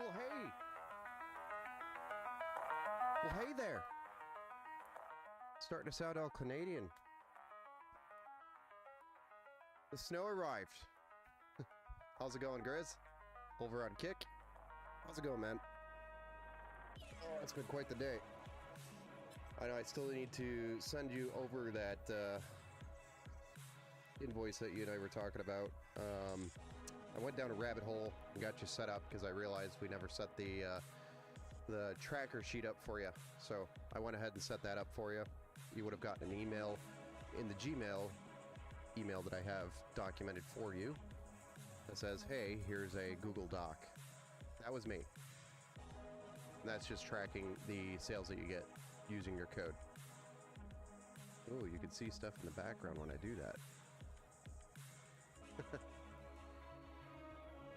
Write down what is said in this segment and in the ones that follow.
Well, hey. Well, hey there. Starting to sound all Canadian. The snow arrived. How's it going, Grizz? Over on Kick. How's it going, man? Oh, it's been quite the day. I know I still need to send you over that invoice that you and I were talking about. I went down a rabbit hole and got you set up because I realized we never set the tracker sheet up for you. So I went ahead and set that up for you. You would have gotten an email in the Gmail email that I have documented for you that says, hey, here's a Google Doc. That was me. And that's just tracking the sales that you get using your code. Oh, you can see stuff in the background when I do that.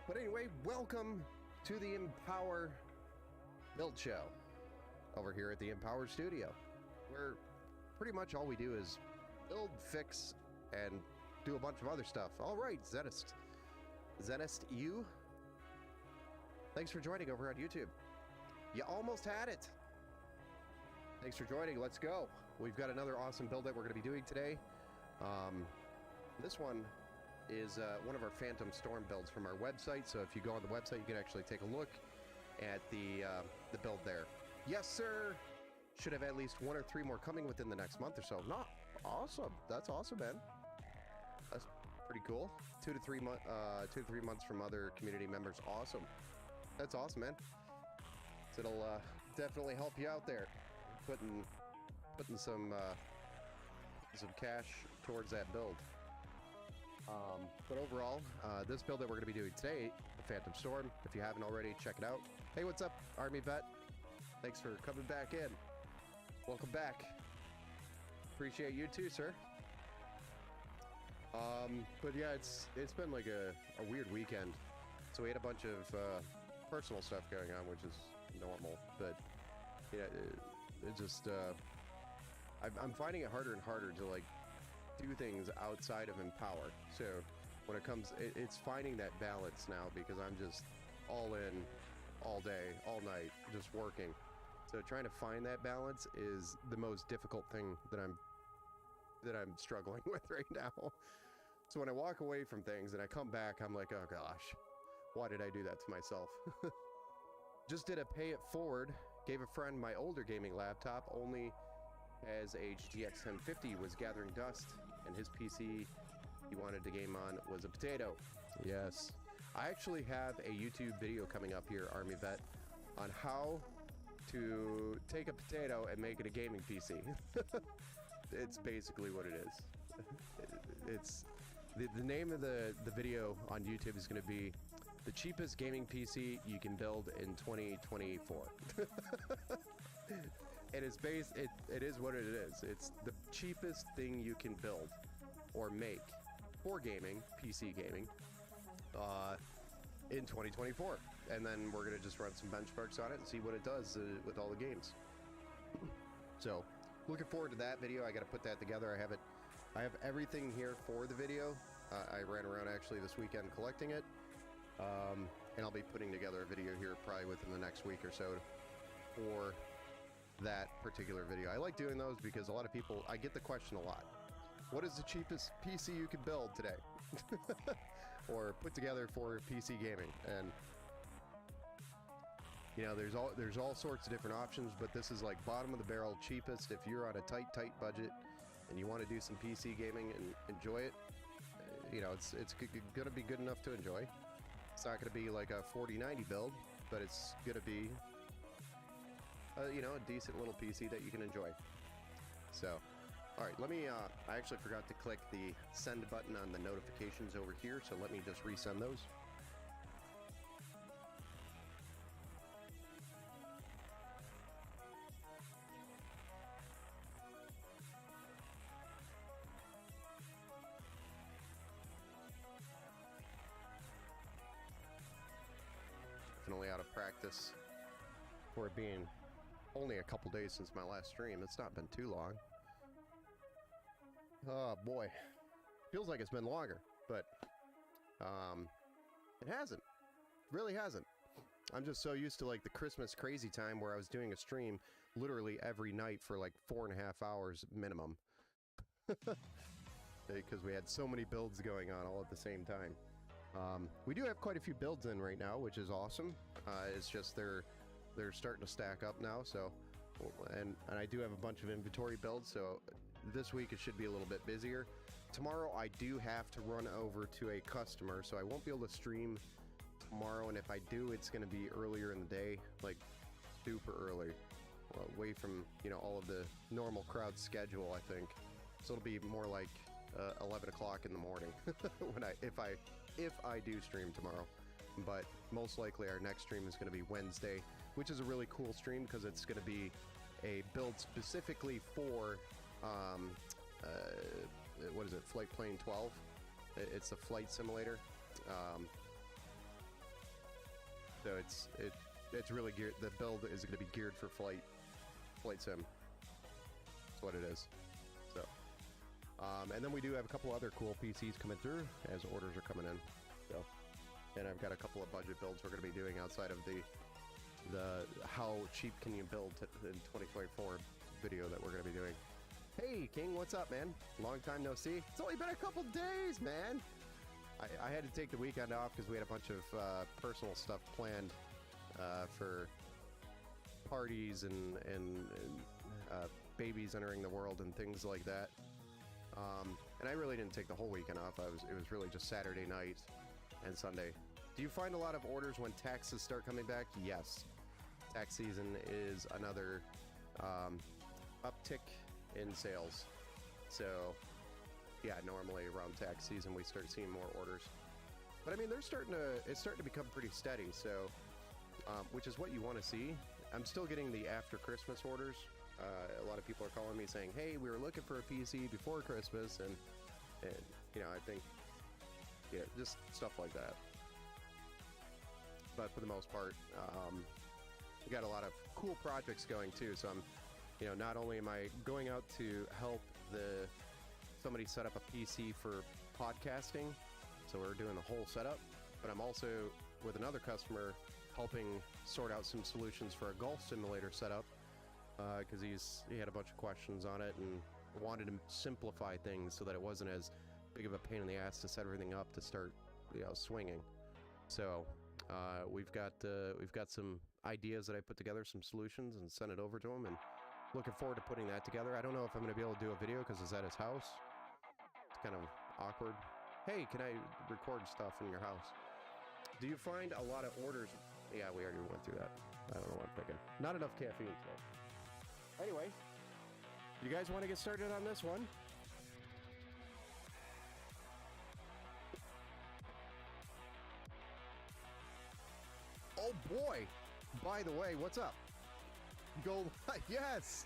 But anyway, welcome to the Empower Build Show over here at the Empower Studio, where pretty much all we do is build, fix, and do a bunch of other stuff. All right, Zenist, you. Thanks for joining over on YouTube. You almost had it. Thanks for joining. Let's go. We've got another awesome build that we're going to be doing today. This one is one of our Phantom Storm builds from our website. So if you go on the website, you can actually take a look at the build there. Yes, sir. Should have at least 1 or 3 more coming within the next month or so. Not awesome. That's awesome, man. That's pretty cool. 2 to 3 months from other community members. Awesome. That's awesome, man. So it'll definitely help you out there, putting some cash towards that build. But overall, this build that we're going to be doing today, the Phantom Storm, if you haven't already, check it out. Hey, what's up, Army Vet? Thanks for coming back in. Welcome back. Appreciate you too, sir. But yeah, it's been like a weird weekend. So we had a bunch of personal stuff going on, which is normal. But yeah, it just I'm finding it harder and harder to like do things outside of Empower. So when it comes, it's finding that balance now, because I'm just all in all day, all night, just working. So trying to find that balance is the most difficult thing that I'm struggling with right now. So when I walk away from things and I come back, I'm like, oh gosh, why did I do that to myself? Just did a pay it forward, gave a friend my older gaming laptop, only as a GTX 1050 was gathering dust, and his PC he wanted to game on was a potato. Yes. I actually have a YouTube video coming up here, Army Vet, on how to take a potato and make it a gaming PC. It's basically what it is. It's the name of the video on YouTube is going to be the cheapest gaming PC you can build in 2024. And it's it is what it is. It's the cheapest thing you can build or make for gaming, PC gaming, in 2024. And then we're gonna just run some benchmarks on it and see what it does with all the games. So looking forward to that video. I got to put that together. I have everything here for the video. I ran around actually this weekend collecting it, and I'll be putting together a video here probably within the next week or so for that particular video. I like doing those because a lot of people, I get the question a lot, what is the cheapest PC you can build today? Or put together for PC gaming? And you know, there's all sorts of different options, but this is like bottom of the barrel cheapest if you're on a tight budget and you want to do some PC gaming and enjoy it. You know, it's gonna be good enough to enjoy. It's not gonna be like a 4090 build, but it's gonna be you know, a decent little PC that you can enjoy. So, all right, let me, I actually forgot to click the send button on the notifications over here, so let me just resend those. Definitely out of practice for it being only a couple days since my last stream. It's not been too long. Oh boy, feels like it's been longer, but it hasn't. Really hasn't. I'm just so used to like the Christmas crazy time where I was doing a stream literally every night for like 4.5 hours minimum. Because we had so many builds going on all at the same time. We do have quite a few builds in right now, which is awesome. It's just they're starting to stack up now. So, and I do have a bunch of inventory builds. So this week it should be a little bit busier. Tomorrow I do have to run over to a customer, so I won't be able to stream tomorrow. And if I do, it's going to be earlier in the day, like super early, away from all of the normal crowd schedule. I think so. It'll be more like 11 o'clock in the morning when if I do stream tomorrow. But most likely our next stream is going to be Wednesday, which is a really cool stream because it's going to be a build specifically for what is it, Flight Plane 12. It's a flight simulator, so it's really geared. The build is going to be geared for flight sim. That's what it is. So and then we do have a couple other cool PCs coming through as orders are coming in. So, and I've got a couple of budget builds we're going to be doing outside of the how cheap can you build in 2024 video that we're going to be doing. Hey King, what's up, man? Long time no see. It's only been a couple days, man. I had to take the weekend off because we had a bunch of personal stuff planned for parties and babies entering the world and things like that. And I really didn't take the whole weekend off. It was really just Saturday night and Sunday. Do you find a lot of orders when taxes start coming back? Yes. Tax season is another uptick in sales. So yeah, normally around tax season we start seeing more orders. But I mean, it's starting to become pretty steady. So, which is what you want to see. I'm still getting the after Christmas orders. A lot of people are calling me saying, hey, we were looking for a PC before Christmas, and I think, just stuff like that. But for the most part, we got a lot of cool projects going too. So I'm, not only am I going out to help somebody set up a PC for podcasting, so we're doing the whole setup, but I'm also with another customer helping sort out some solutions for a golf simulator setup. Because he had a bunch of questions on it and wanted to simplify things so that it wasn't as big of a pain in the ass to set everything up to start swinging. So we've got some ideas that I put together, some solutions, and sent it over to him, and looking forward to putting that together. I don't know if I'm going to be able to do a video because it's at his house. It's kind of awkward. Hey, can I record stuff in your house? Do you find a lot of orders? Yeah, we already went through that. I don't know what I'm thinking. Not enough caffeine today. Anyway, you guys want to get started on this one? Oh boy! By the way, what's up? Go, yes!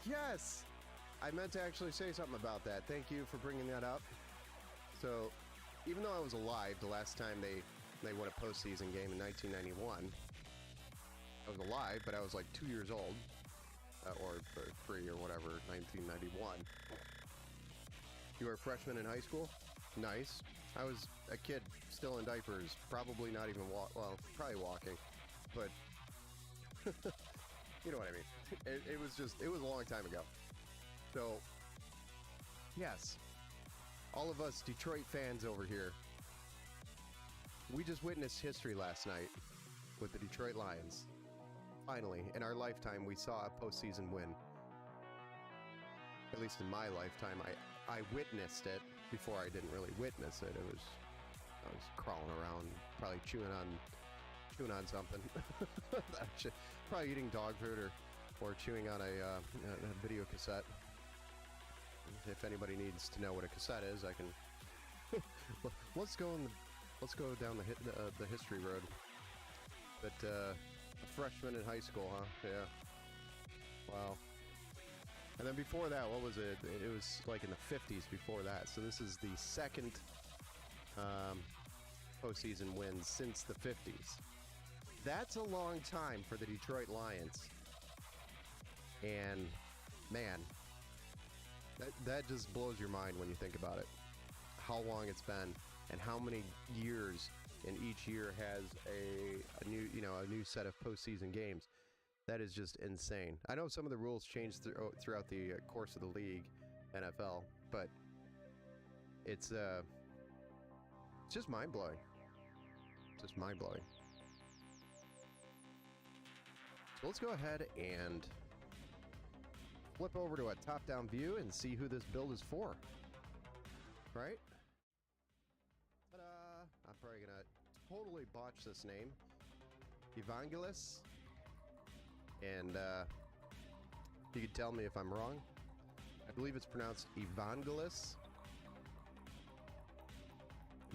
Yes! I meant to actually say something about that. Thank you for bringing that up. So, even though I was alive the last time they won a postseason game in 1991, I was alive, but I was like 2 years old. Or 3 or whatever, 1991. You were a freshman in high school? Nice. I was a kid, still in diapers, probably not even probably walking, but you know what I mean. It was a long time ago. So, yes, all of us Detroit fans over here, we just witnessed history last night with the Detroit Lions. Finally, in our lifetime, we saw a postseason win. At least in my lifetime, I witnessed it before I didn't really witness it. I was crawling around, probably chewing on something. Probably eating dog food or chewing on a video cassette. If anybody needs to know what a cassette is, I can. Let's go down the history road. But a freshman in high school, huh? Yeah. Wow. And then before that, what was it? It was like in the 50s before that. So this is the second postseason win since the 50s. That's a long time for the Detroit Lions. And man, that just blows your mind when you think about it. How long it's been and how many years and each year has a new, a new set of postseason games. That is just insane. I know some of the rules change throughout the course of the league, NFL, but it's just mind blowing. Just mind blowing. So let's go ahead and flip over to a top-down view and see who this build is for. Right? Ta-da! I'm probably gonna totally botch this name. Evangelos. And you can tell me if I'm wrong. I believe it's pronounced Evangelos.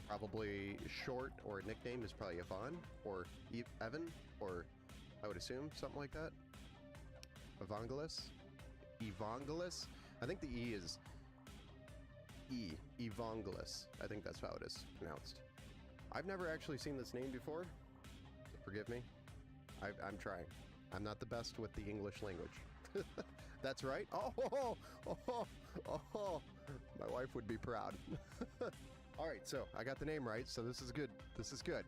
Probably short or a nickname is probably Evan or Evan, or I would assume something like that. Evangelos. Evangelos. I think the E is E. Evangelos. I think that's how it is pronounced. I've never actually seen this name before, so forgive me. I'm trying. I'm not the best with the English language. That's right. Oh, my wife would be proud. All right, so I got the name right, so this is good. This is good.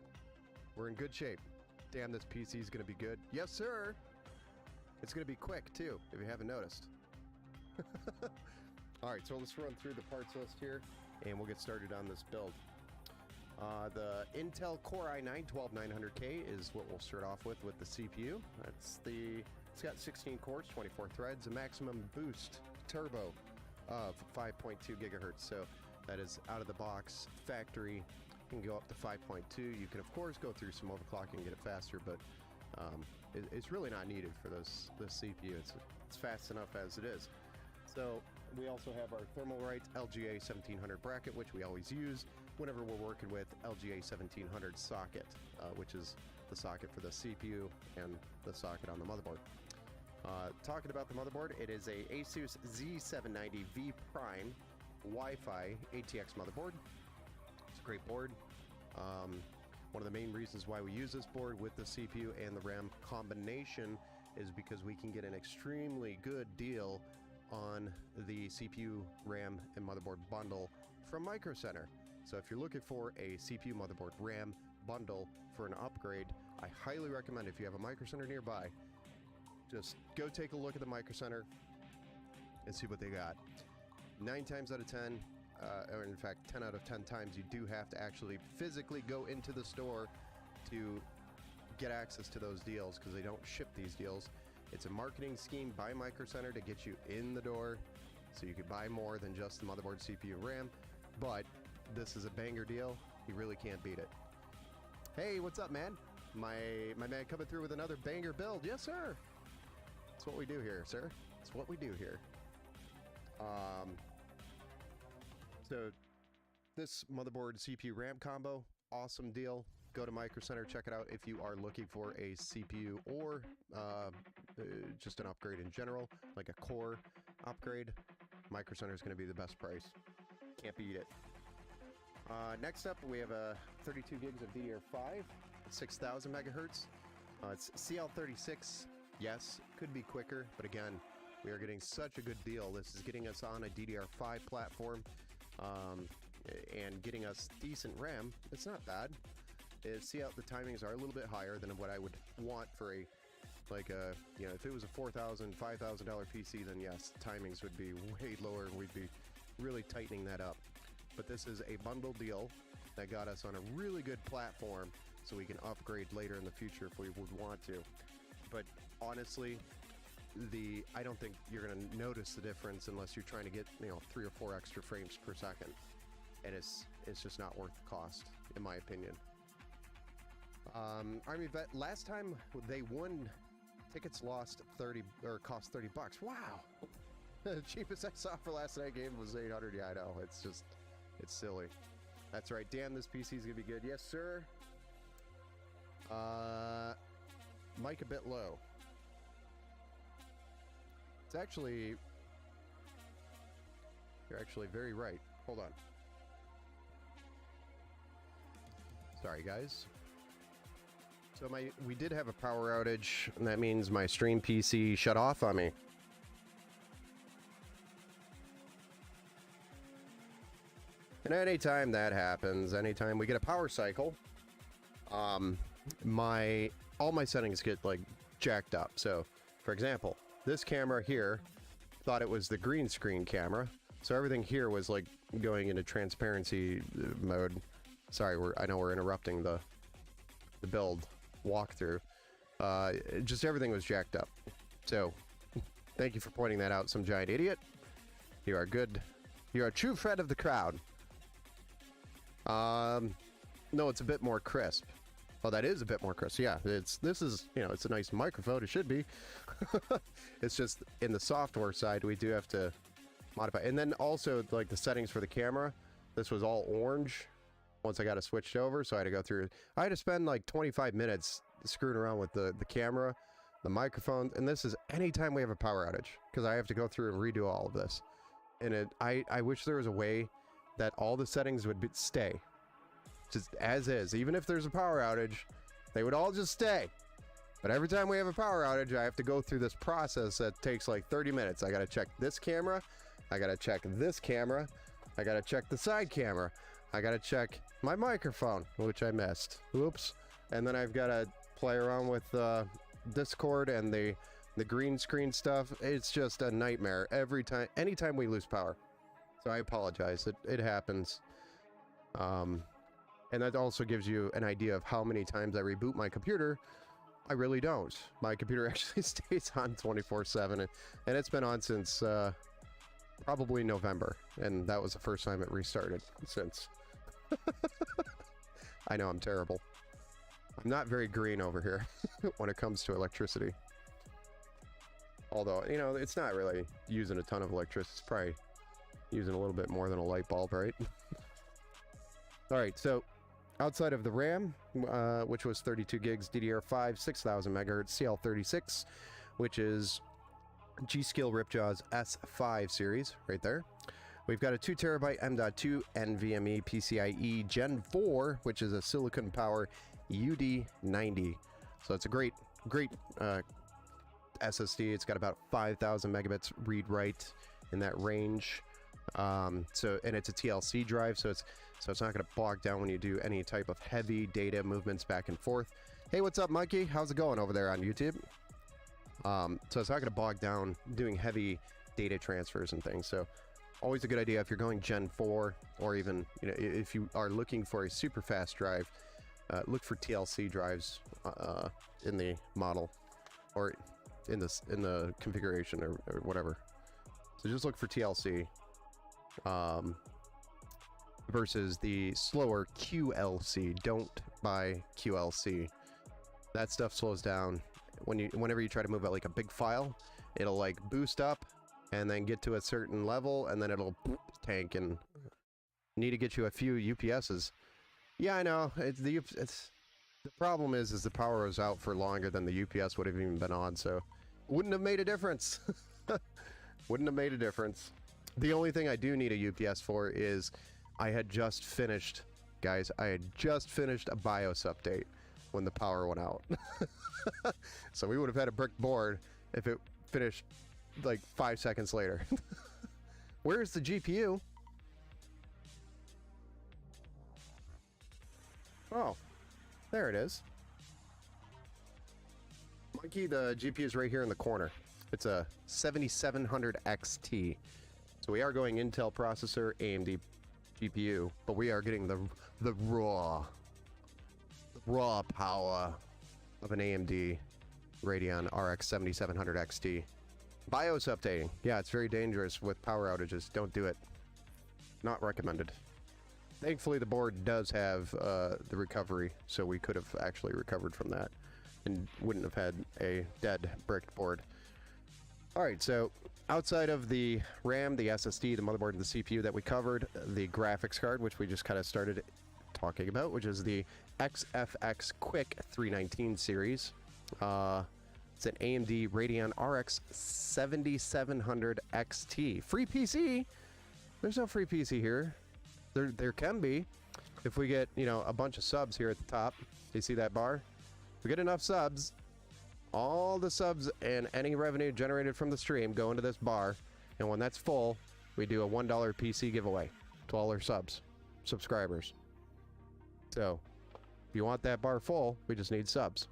We're in good shape. Damn, this PC is going to be good. Yes, sir. It's going to be quick, too, if you haven't noticed. All right, so let's run through the parts list here, and we'll get started on this build. The Intel Core i9-12900K is what we'll start off with the CPU. It's got 16 cores, 24 threads, a maximum boost turbo of 5.2 gigahertz. So that is out of the box factory. You can go up to 5.2. You can of course go through some overclocking and get it faster, but it's really not needed for this CPU. It's fast enough as it is. So we also have our Thermalright LGA 1700 bracket, which we always use whenever we're working with LGA 1700 socket, which is the socket for the CPU and the socket on the motherboard. Talking about the motherboard, it is a Asus Z790V Prime Wi-Fi ATX motherboard. It's a great board. One of the main reasons why we use this board with the CPU and the RAM combination is because we can get an extremely good deal on the CPU, RAM, and motherboard bundle from Micro Center. So if you're looking for a CPU, motherboard, RAM bundle for an upgrade, I highly recommend, if you have a Micro Center nearby, just go take a look at the Micro Center and see what they got. 9 times out of 10, or in fact 10 out of 10 times, you do have to actually physically go into the store to get access to those deals, because they don't ship these deals. It's a marketing scheme by Micro Center to get you in the door so you could buy more than just the motherboard, CPU, RAM. But this is a banger deal. You really can't beat it. Hey, what's up, man? My man coming through with another banger build. Yes, sir. That's what we do here, sir. That's what we do here. So this motherboard CPU RAM combo, awesome deal. Go to Micro Center, check it out if you are looking for a CPU or just an upgrade in general, like a core upgrade. Micro Center is going to be the best price. Can't beat it. Next up, we have 32 gigs of DDR5 at 6,000 megahertz. It's CL36. Yes, could be quicker, but again, we are getting such a good deal. This is getting us on a DDR5 platform and getting us decent RAM. It's not bad. The timings are a little bit higher than what I would want for a, if it was a $4,000, $5,000 PC, then yes, timings would be way lower and we'd be really tightening that up. But this is a bundle deal that got us on a really good platform so we can upgrade later in the future if we would want to. But honestly, I don't think you're going to notice the difference unless you're trying to get 3 or 4 extra frames per second, and it's just not worth the cost, in my opinion. Army Vet, last time they won, tickets cost $30. Wow. The cheapest I saw for last night game was 800. Yeah, I know. It's silly. That's right. Damn, this PC is gonna be good. Yes, sir. Mic a bit low. It's actually, you're actually very right. Hold on. Sorry, guys. So we did have a power outage, and that means my stream PC shut off on me. And anytime that happens, anytime we get a power cycle, all my settings get like jacked up. So, for example, this camera here thought it was the green screen camera, so everything here was like going into transparency mode. Sorry, I know we're interrupting the build walkthrough. Just everything was jacked up. So, thank you for pointing that out, some giant idiot. You are good. You're a true friend of the crowd. No, it's a bit more crisp. Oh, that is a bit more crisp. Yeah, this is, you know, it's a nice microphone. It should be. It's just in the software side, we do have to modify. And then also, like, the settings for the camera, this was all orange once I got it switched over, so I had to go through. I had to spend like 25 minutes screwing around with the camera, the microphone, and this is anytime we have a power outage, because I have to go through and redo all of this. And I wish there was a way that all the settings would stay just as is. Even if there's a power outage, they would all just stay. But every time we have a power outage, I have to go through this process that takes like 30 minutes. I gotta check this camera, I gotta check this camera, I gotta check the side camera, I gotta check my microphone, which I missed. Oops. And then I've gotta play around with Discord and the green screen stuff. It's just a nightmare every time, anytime we lose power. So I apologize. It happens. And that also gives you an idea of how many times I reboot my computer. I really don't. My computer actually stays on 24/7, and it's been on since probably November, and that was the first time it restarted since. I know I'm terrible. I'm not very green over here when it comes to electricity. Although, you know, it's not really using a ton of electricity. It's probably using a little bit more than a light bulb, right? All right, so outside of the RAM, which was 32 gigs, DDR5, 6000 megahertz, CL36, which is G.Skill Ripjaws S5 series right there. We've got a 2 terabyte M.2 NVMe PCIe Gen 4, which is a Silicon Power UD90. So it's a great SSD. It's got about 5,000 megabits read-write in that range. And it's a TLC drive, so it's not going to bog down when you do any type of heavy data movements back and forth. Hey, what's up, Mikey? How's it going over there on YouTube? So it's not going to bog down doing heavy data transfers and things. So always a good idea if you're going Gen 4, or even, you know, if you are looking for a super fast drive, look for TLC drives in the model, or in the configuration, or whatever. So just look for TLC. Versus the slower QLC. Don't buy QLC. That stuff slows down whenever you try to move out like a big file. It'll like boost up and then get to a certain level, and then it'll tank, and need to get you a few UPSs. Yeah, I know. The problem is the power was out for longer than the UPS would have even been on, so wouldn't have made a difference. Wouldn't have made a difference. The only thing I do need a UPS for is I had just finished, guys, I had just finished a BIOS update when the power went out. So we would have had a brick board if it finished like 5 seconds later. Where's the GPU? Oh, there it is. Mikey, the GPU is right here in the corner. It's a 7700 XT. So we are going Intel processor, AMD GPU, but we are getting the raw power of an AMD Radeon RX 7700 XT. BIOS updating. Yeah, it's very dangerous with power outages. Don't do it. Not recommended. Thankfully, the board does have the recovery, so we could have actually recovered from that and wouldn't have had a dead bricked board. Alright, so outside of the RAM, the SSD, the motherboard, and the CPU that we covered, the graphics card, which we just kind of started talking about, which is the XFX Quick 319 series. It's an AMD Radeon RX 7700 XT. Free PC? There's no free PC here. There can be. If we get, you know, a bunch of subs here at the top. Do you see that bar? If we get enough subs, all the subs and any revenue generated from the stream go into this bar, and when that's full, we do a $1 PC giveaway to all our subscribers. So you want that bar full, we just need subs.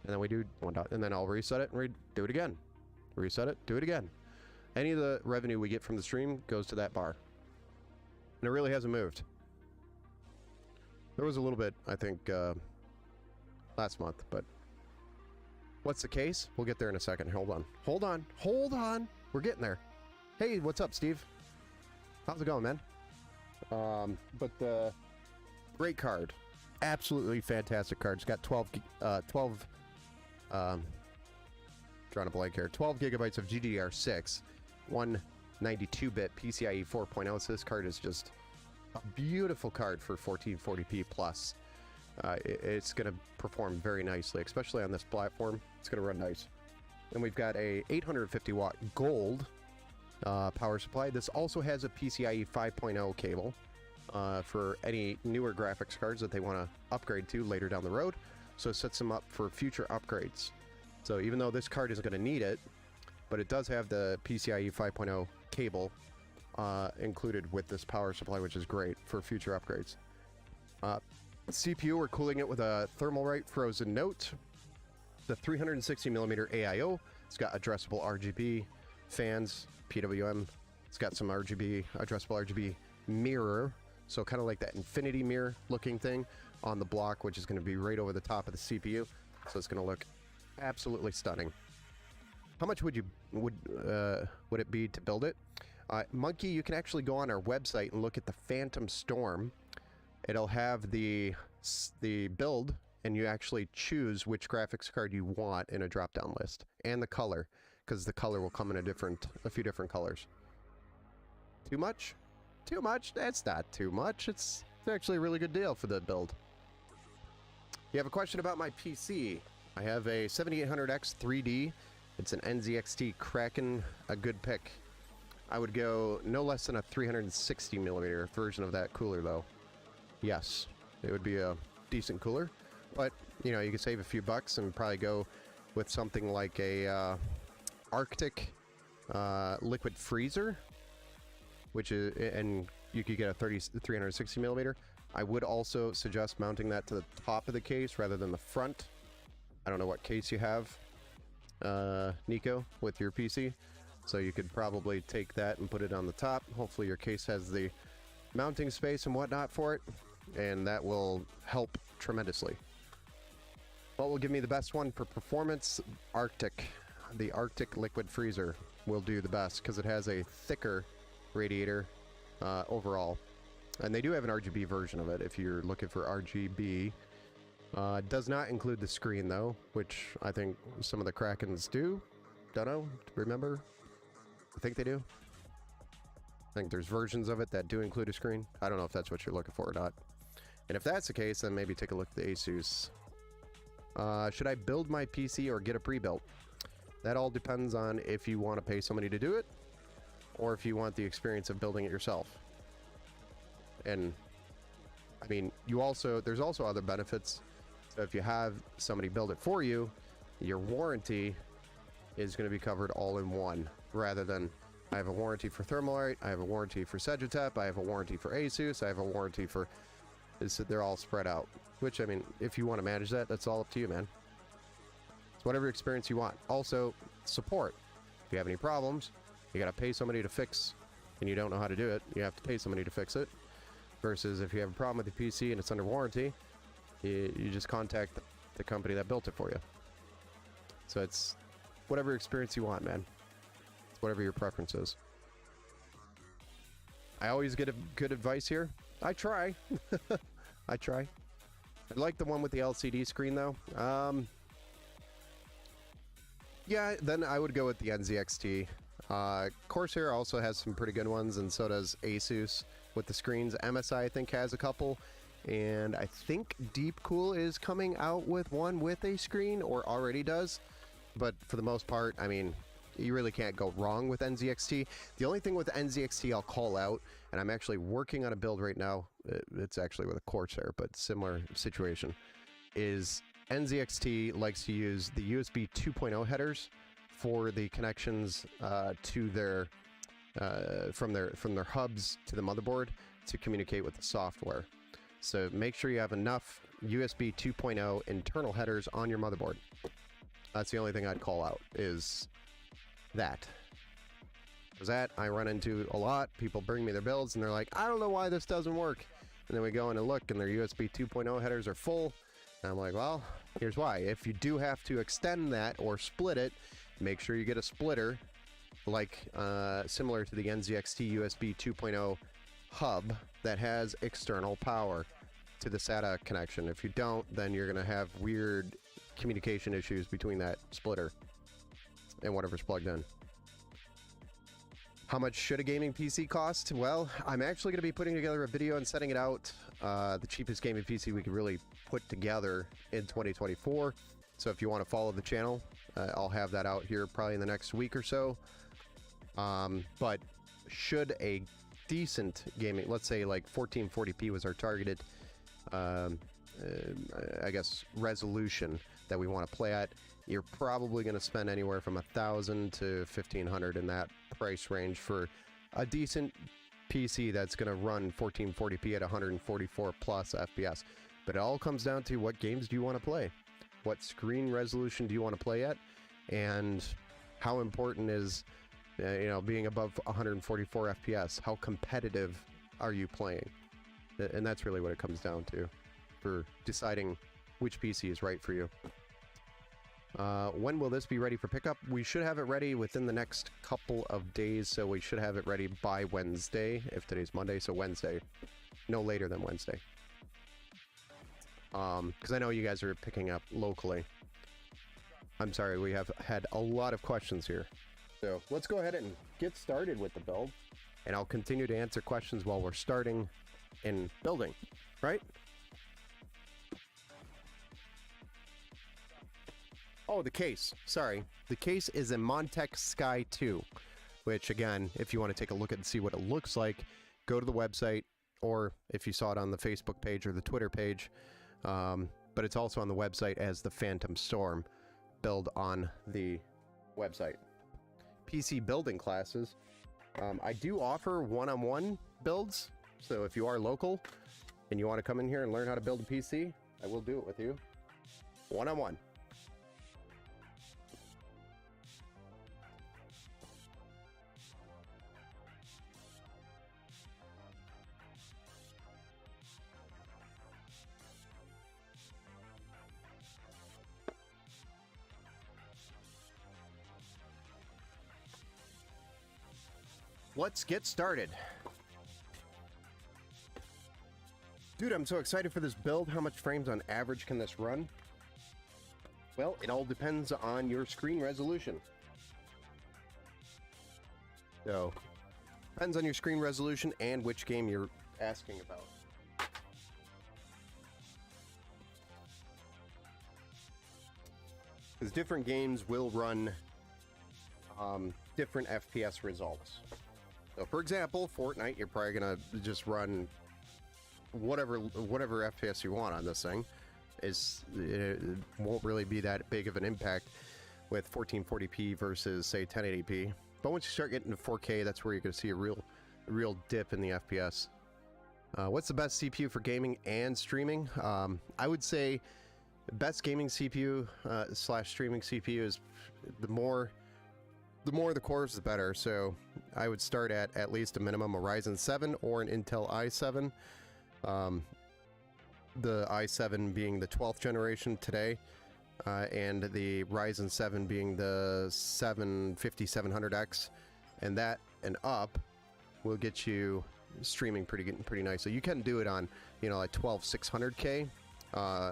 And then we do $1, and then I'll reset it and do it again. Reset it, do it again. Any of the revenue we get from the stream goes to that bar. And it really hasn't moved. There was a little bit, I think, last month, but what's the case? We'll get there in a second. Hold on. Hold on. Hold on. We're getting there. Hey, what's up, Steve? How's it going, man? But great card. Absolutely fantastic card. It's got 12 drawing a blank here. 12 gigabytes of GDDR6, 192-bit PCIe 4.0. So this card is just a beautiful card for 1440p plus. It's going to perform very nicely, especially on this platform. It's going to run nice. And we've got a 850 watt gold power supply. This also has a PCIe 5.0 cable for any newer graphics cards that they want to upgrade to later down the road. So it sets them up for future upgrades. So even though this card isn't going to need it, but it does have the PCIe 5.0 cable included with this power supply, which is great for future upgrades. CPU, we're cooling it with a Thermalright Frozen Note. The 360mm AIO. It's got addressable RGB fans, PWM. It's got some addressable RGB mirror. So kind of like that infinity mirror looking thing on the block, which is going to be right over the top of the CPU. So it's going to look absolutely stunning. How much would it be to build it? Monkey, you can actually go on our website and look at the Phantom Storm. It'll have the build, and you actually choose which graphics card you want in a drop-down list, and the color, because the color will come in a few different colors. Too much? Too much? That's not too much. It's actually a really good deal for the build. You have a question about my PC. I have a 7800X 3D. It's an NZXT Kraken, a good pick. I would go no less than a 360mm version of that cooler, though. Yes, it would be a decent cooler, but you know, you could save a few bucks and probably go with something like a Arctic liquid freezer, which is, and you could get a 360mm. I would also suggest mounting that to the top of the case rather than the front. I don't know what case you have, Nico, with your PC, so you could probably take that and put it on the top. Hopefully your case has the mounting space and whatnot for it, and that will help tremendously. What will give me the best one for performance? Arctic. The Arctic liquid freezer will do the best because it has a thicker radiator overall. And they do have an RGB version of it if you're looking for RGB. Does not include the screen though, which I think some of the Krakens do. Don't know. Remember? I think they do. I think there's versions of it that do include a screen. I don't know if that's what you're looking for or not. And if that's the case, then maybe take a look at the Asus. Should I build my PC or get a pre-built? That all depends on if you want to pay somebody to do it, or if you want the experience of building it yourself. And I mean, there's also other benefits. So if you have somebody build it for you, your warranty is going to be covered all in one, rather than I have a warranty for Thermalright, I have a warranty for Segitep, I have a warranty for Asus, I have a warranty for... They're all spread out. Which, I mean, if you want to manage that, that's all up to you, man. It's whatever experience you want. Also, support. If you have any problems, you got to pay somebody to fix, and you don't know how to do it, you have to pay somebody to fix it. Versus if you have a problem with the PC and it's under warranty, you just contact the company that built it for you. So it's whatever experience you want, man. It's whatever your preference is. I always get a good advice here. I try. I try. I like the one with the LCD screen though. Yeah, then I would go with the NZXT. Corsair also has some pretty good ones, and so does Asus with the screens. MSI, I think, has a couple, and I think Deepcool is coming out with one with a screen, or already does. But for the most part, I mean, you really can't go wrong with NZXT. The only thing with NZXT I'll call out, and I'm actually working on a build right now, it's actually with a Corsair, but similar situation, is NZXT likes to use the USB 2.0 headers for the connections to their from their hubs to the motherboard to communicate with the software. So make sure you have enough USB 2.0 internal headers on your motherboard. That's the only thing I'd call out, is that. Because that I run into a lot. People bring me their builds and they're like, I don't know why this doesn't work. And then we go in and look and their USB 2.0 headers are full. And I'm like, well, here's why. If you do have to extend that or split it, make sure you get a splitter like similar to the NZXT USB 2.0 hub that has external power to the SATA connection. If you don't, then you're going to have weird communication issues between that splitter and whatever's plugged in. How much should a gaming PC cost? Well, I'm actually going to be putting together a video and setting it out. The cheapest gaming PC we could really put together in 2024. So if you want to follow the channel, I'll have that out here probably in the next week or so. But should a decent gaming, let's say like 1440p was our targeted, I guess, resolution that we want to play at, you're probably going to spend anywhere from $1,000 to $1,500 in that price range for a decent PC that's going to run 1440p at 144 plus FPS. But it all comes down to what games do you want to play? What screen resolution do you want to play at? And how important is, you know, being above 144 FPS? How competitive are you playing? And that's really what it comes down to for deciding which PC is right for you. When will this be ready for pickup? We should have it ready within the next couple of days, so we should have it ready by Wednesday, if today's Monday, so Wednesday. No later than Wednesday. Because I know you guys are picking up locally. I'm sorry, we have had a lot of questions here. So let's go ahead and get started with the build, and I'll continue to answer questions while we're starting in building, right? Oh, the case. Sorry. The case is a Montech Sky 2, which, again, if you want to take a look at and see what it looks like, go to the website, or if you saw it on the Facebook page or the Twitter page. But it's also on the website as the Phantom Storm build on the website. PC building classes. I do offer one-on-one builds, so if you are local and you want to come in here and learn how to build a PC, I will do it with you. One-on-one. Let's get started. Dude, I'm so excited for this build. How much frames on average can this run? Well, it all depends on your screen resolution. So, depends on your screen resolution and which game you're asking about. Because different games will run different FPS results. So, for example, Fortnite, you're probably gonna just run whatever FPS you want on this thing. It won't really be that big of an impact with 1440p versus, say, 1080p. But once you start getting to 4K, that's where you're gonna see a real dip in the FPS. What's the best CPU for gaming and streaming? I would say the best gaming CPU slash streaming CPU is the more the cores, the better. So I would start at least a minimum a Ryzen 7 or an Intel i7. The i7 being the 12th generation today, and the Ryzen 7 being the 5700X, and that and up will get you streaming pretty nice. So you can do it on, you know, like 12600K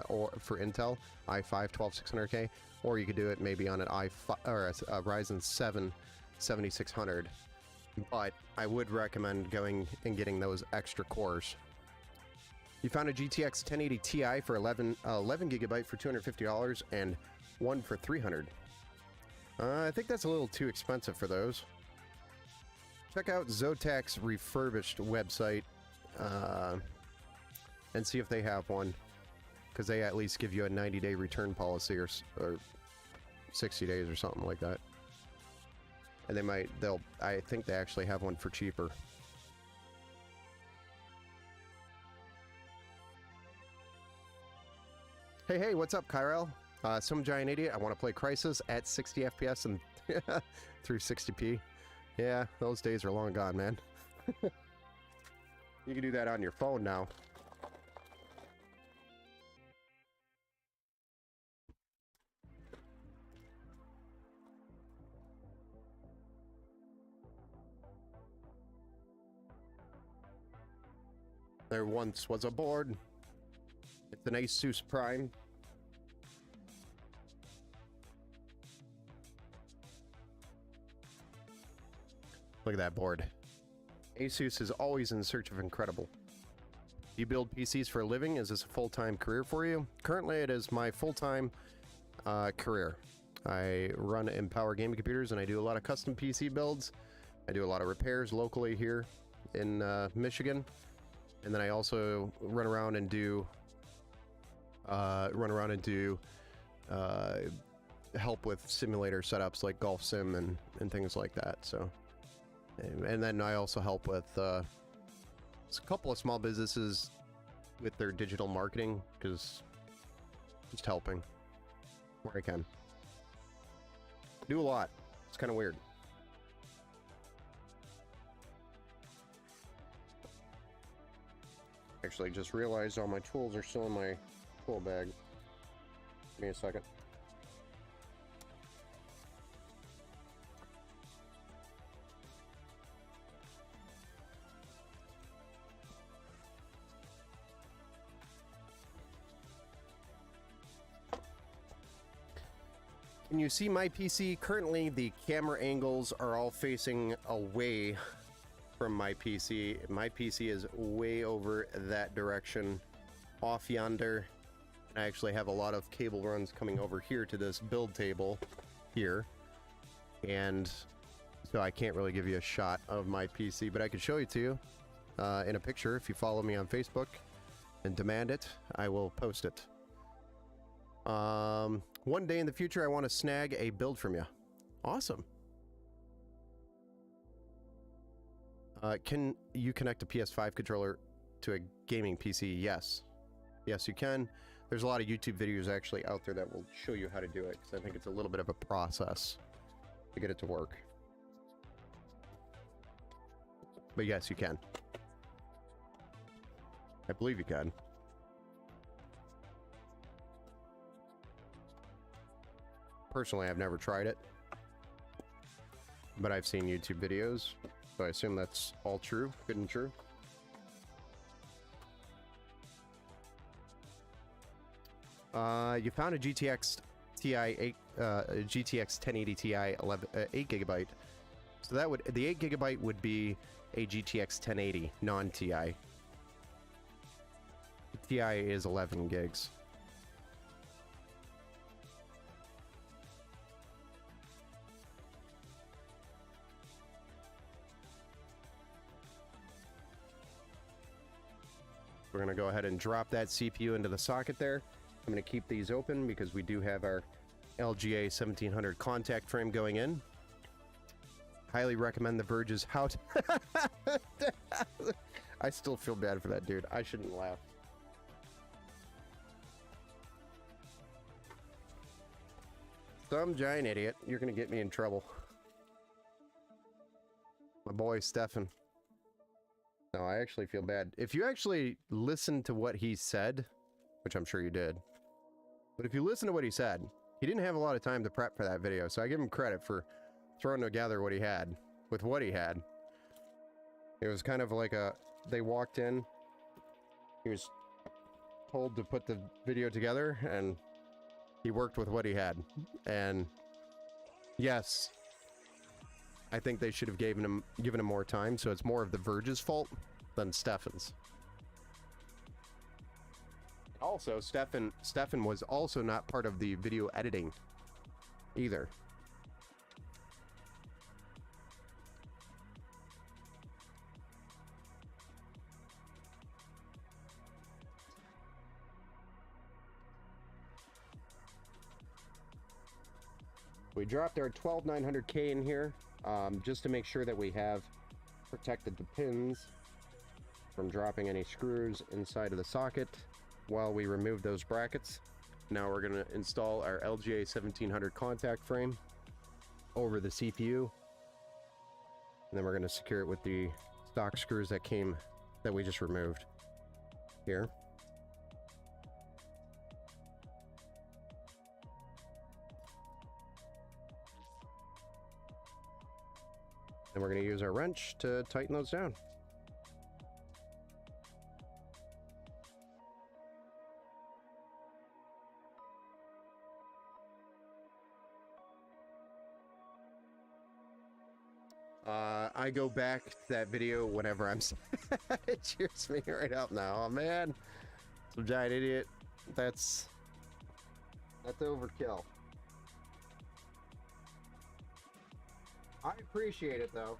or for Intel i5 12600K, or you could do it maybe on an i5 or a Ryzen 7 7600. But I would recommend going and getting those extra cores. You found a GTX 1080 Ti for 11 gigabyte for $250 and one for $300. I think that's a little too expensive for those. Check out Zotac refurbished website and see if they have one, because they at least give you a 90-day return policy or 60 days or something like that. And I think they actually have one for cheaper. Hey, what's up, Kyrell? Some giant idiot. I want to play Crysis at 60 FPS and through 60p. Yeah, those days are long gone, man. You can do that on your phone now. There once was a board. It's an Asus Prime. Look at that board. Asus is always in search of incredible. Do you build PCs for a living? Is this a full-time career for you? Currently, it is my full-time career. I run Empower Gaming Computers, and I do a lot of custom PC builds. I do a lot of repairs locally here in Michigan. And then I also run around and do help with simulator setups like Golf Sim and things like that. So, and then I also help with a couple of small businesses with their digital marketing, because just helping where I can. Do a lot. It's kind of weird. Actually, just realized all my tools are still in my tool bag. Give me a second. Can you see my PC? Currently, the camera angles are all facing away from my PC. My PC is way over that direction, off yonder. I actually have a lot of cable runs coming over here to this build table here, and so I can't really give you a shot of my PC, but I could show it to you in a picture. If you follow me on Facebook and demand it, I will post it. One day in the future, I want to snag a build from you. Awesome. Can you connect a PS5 controller to a gaming PC? Yes. Yes, you can. There's a lot of YouTube videos actually out there that will show you how to do it, because I think it's a little bit of a process to get it to work. But yes, you can. I believe you can. Personally, I've never tried it, but I've seen YouTube videos, so I assume that's all true, good and true. You found a GTX Ti 8, GTX 1080 Ti 8 gigabyte. So that would, the 8 gigabyte would be a GTX 1080 non-Ti. Ti is 11 gigs. We're going to go ahead and drop that CPU into the socket there. I'm going to keep these open because we do have our LGA 1700 contact frame going in. Highly recommend the Verge's how to... I still feel bad for that dude. I shouldn't laugh. Some giant idiot. You're going to get me in trouble. My boy, Stefan. No, I actually feel bad. If you actually listen to what he said, which I'm sure you did, but if you listen to what he said, he didn't have a lot of time to prep for that video, so I give him credit for throwing together what he had, with what he had. It was kind of like a, they walked in, he was told to put the video together, and he worked with what he had. And yes, I think they should have given him more time, so it's more of the Verge's fault than Stefan's. Also, Stefan was also not part of the video editing either. We dropped our 12900K in here just to make sure that we have protected the pins from dropping any screws inside of the socket while we remove those brackets. Now we're going to install our LGA 1700 contact frame over the CPU. And then we're going to secure it with the stock screws that we just removed here. And we're going to use our wrench to tighten those down. I go back to that video whenever I'm it cheers me right up now. Oh man, some giant idiot. That's overkill. I appreciate it though.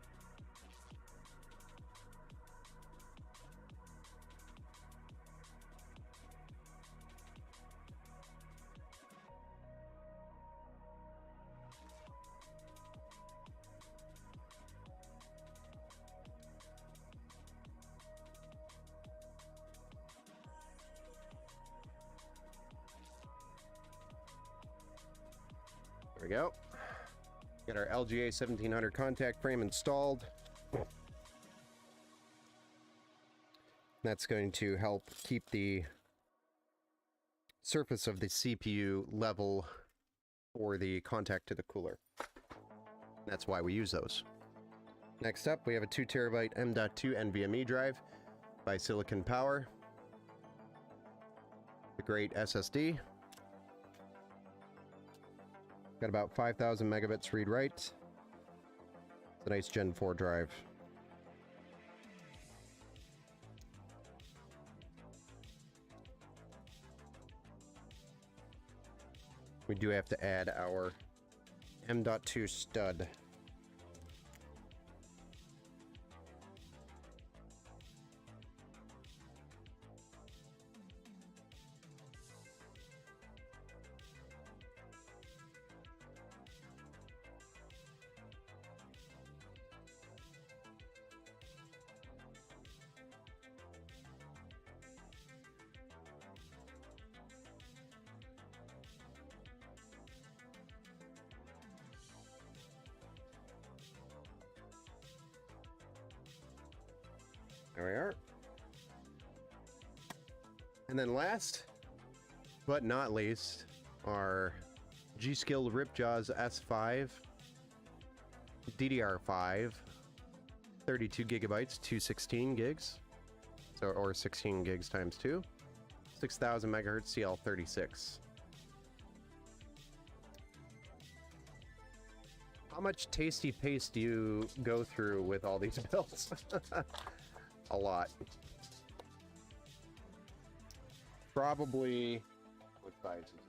There we go. Get our LGA 1700 contact frame installed. That's going to help keep the surface of the CPU level for the contact to the cooler. That's why we use those. Next up, we have a 2 terabyte M.2 NVMe drive by Silicon Power. The great SSD. Got about 5,000 megabits read-write. It's a nice Gen 4 drive. We do have to add our M.2 stud. There we are. And then last, but not least, our G.Skill Ripjaws S5, DDR5, 32 gigabytes, 216 gigs, so or 16 gigs times 2, 6,000 megahertz CL36. How much tasty paste do you go through with all these builds? A lot. Probably, what size is it?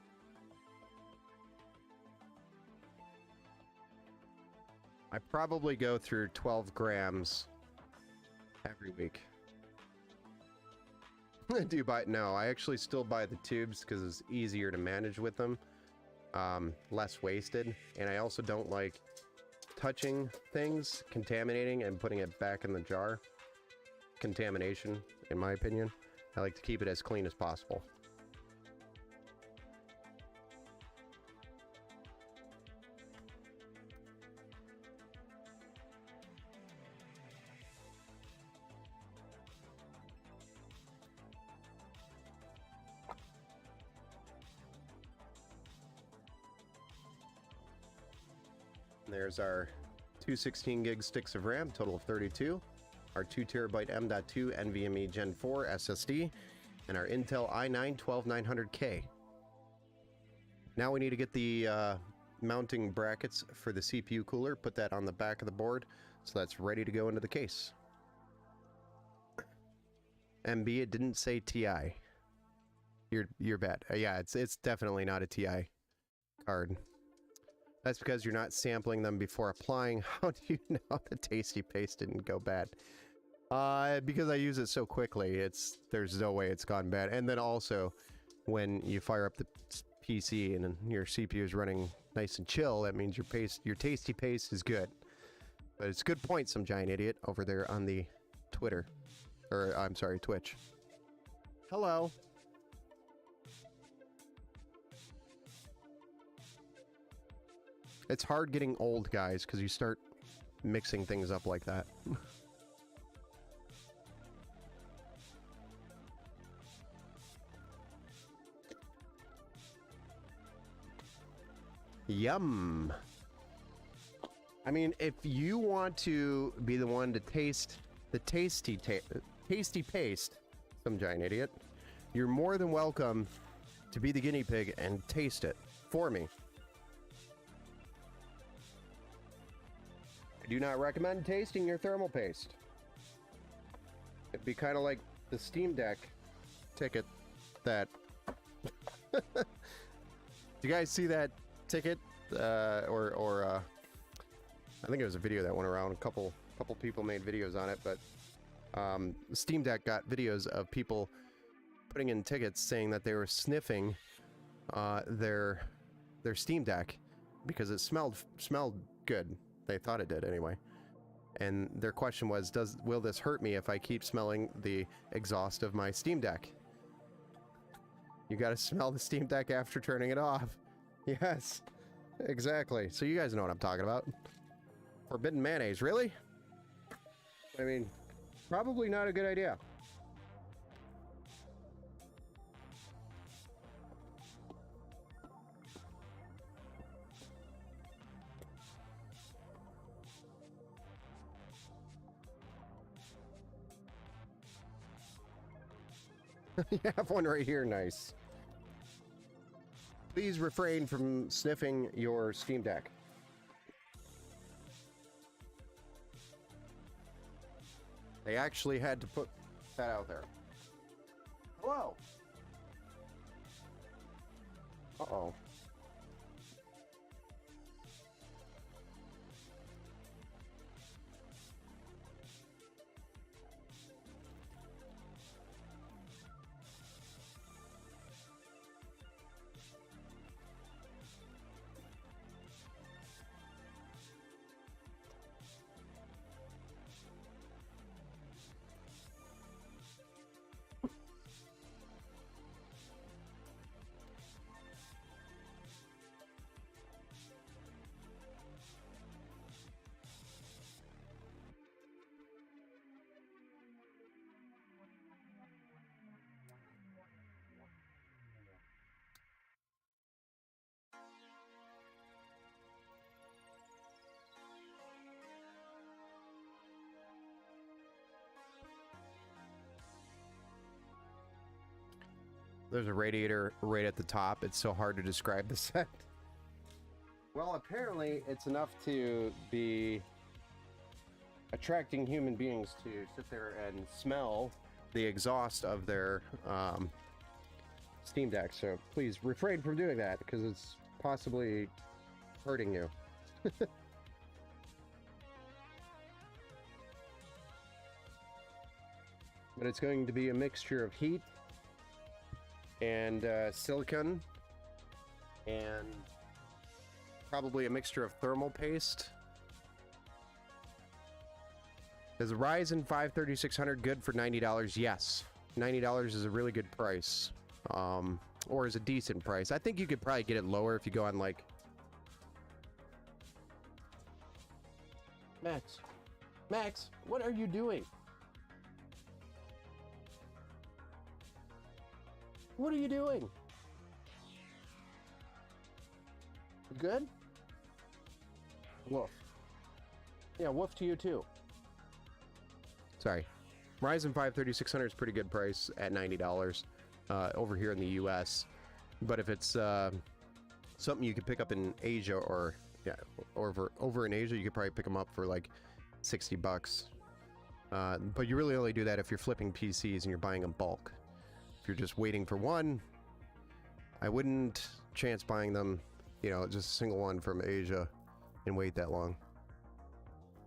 I probably go through 12 grams every week. Do you buy? No, I actually still buy the tubes because it's easier to manage with them. Less wasted. And I also don't like touching things, contaminating, and putting it back in the jar. Contamination, in my opinion. I like to keep it as clean as possible. There's our 216 gig sticks of RAM, total of 32. Our 2 terabyte M.2 NVMe Gen 4 SSD, and our Intel i9-12900K. Now we need to get the mounting brackets for the CPU cooler, put that on the back of the board, so that's ready to go into the case. MB, it didn't say TI. You're bad. Yeah, it's definitely not a TI card. That's because you're not sampling them before applying. How do you know the tasty paste didn't go bad? Because I use it so quickly, there's no way it's gone bad. And then also, when you fire up the PC and your CPU is running nice and chill, that means your tasty paste is good. But it's a good point, some giant idiot over there on the Twitter. Or, I'm sorry, Twitch. Hello. It's hard getting old, guys, because you start mixing things up like that. Yum. I mean, if you want to be the one to taste the tasty paste, some giant idiot, you're more than welcome to be the guinea pig and taste it for me. I do not recommend tasting your thermal paste. It'd be kind of like the Steam Deck ticket that... Do you guys see that ticket? I think it was a video that went around. A couple people made videos on it, but Steam Deck got videos of people putting in tickets saying that they were sniffing their Steam Deck because it smelled good. They thought it did anyway. And their question was, will this hurt me if I keep smelling the exhaust of my Steam Deck? You gotta smell the Steam Deck after turning it off. Yes, exactly. So you guys know what I'm talking about. Forbidden mayonnaise, really? I mean, probably not a good idea. You have one right here, nice. Please refrain from sniffing your Steam Deck. They actually had to put that out there. Hello. Uh-oh. There's a radiator right at the top. It's so hard to describe the set. Well, apparently it's enough to be attracting human beings to sit there and smell the exhaust of their Steam Deck. So please refrain from doing that because it's possibly hurting you. But it's going to be a mixture of heat and silicone and probably a mixture of thermal paste. Is the Ryzen 5 3600 good for $90? Yes. $90 is a really good price. Or is a decent price. I think you could probably get it lower if you go on like... Max, what are you doing? What are you doing? You good? Woof. Yeah, woof to you too. Sorry. Ryzen 5 3600 is pretty good price at $90 over here in the US. But if it's something you could pick up in Asia or over in Asia, you could probably pick them up for like $60. But you really only do that if you're flipping PCs and you're buying in bulk. If you're just waiting for one, I wouldn't chance buying them, you know, just a single one from Asia and wait that long.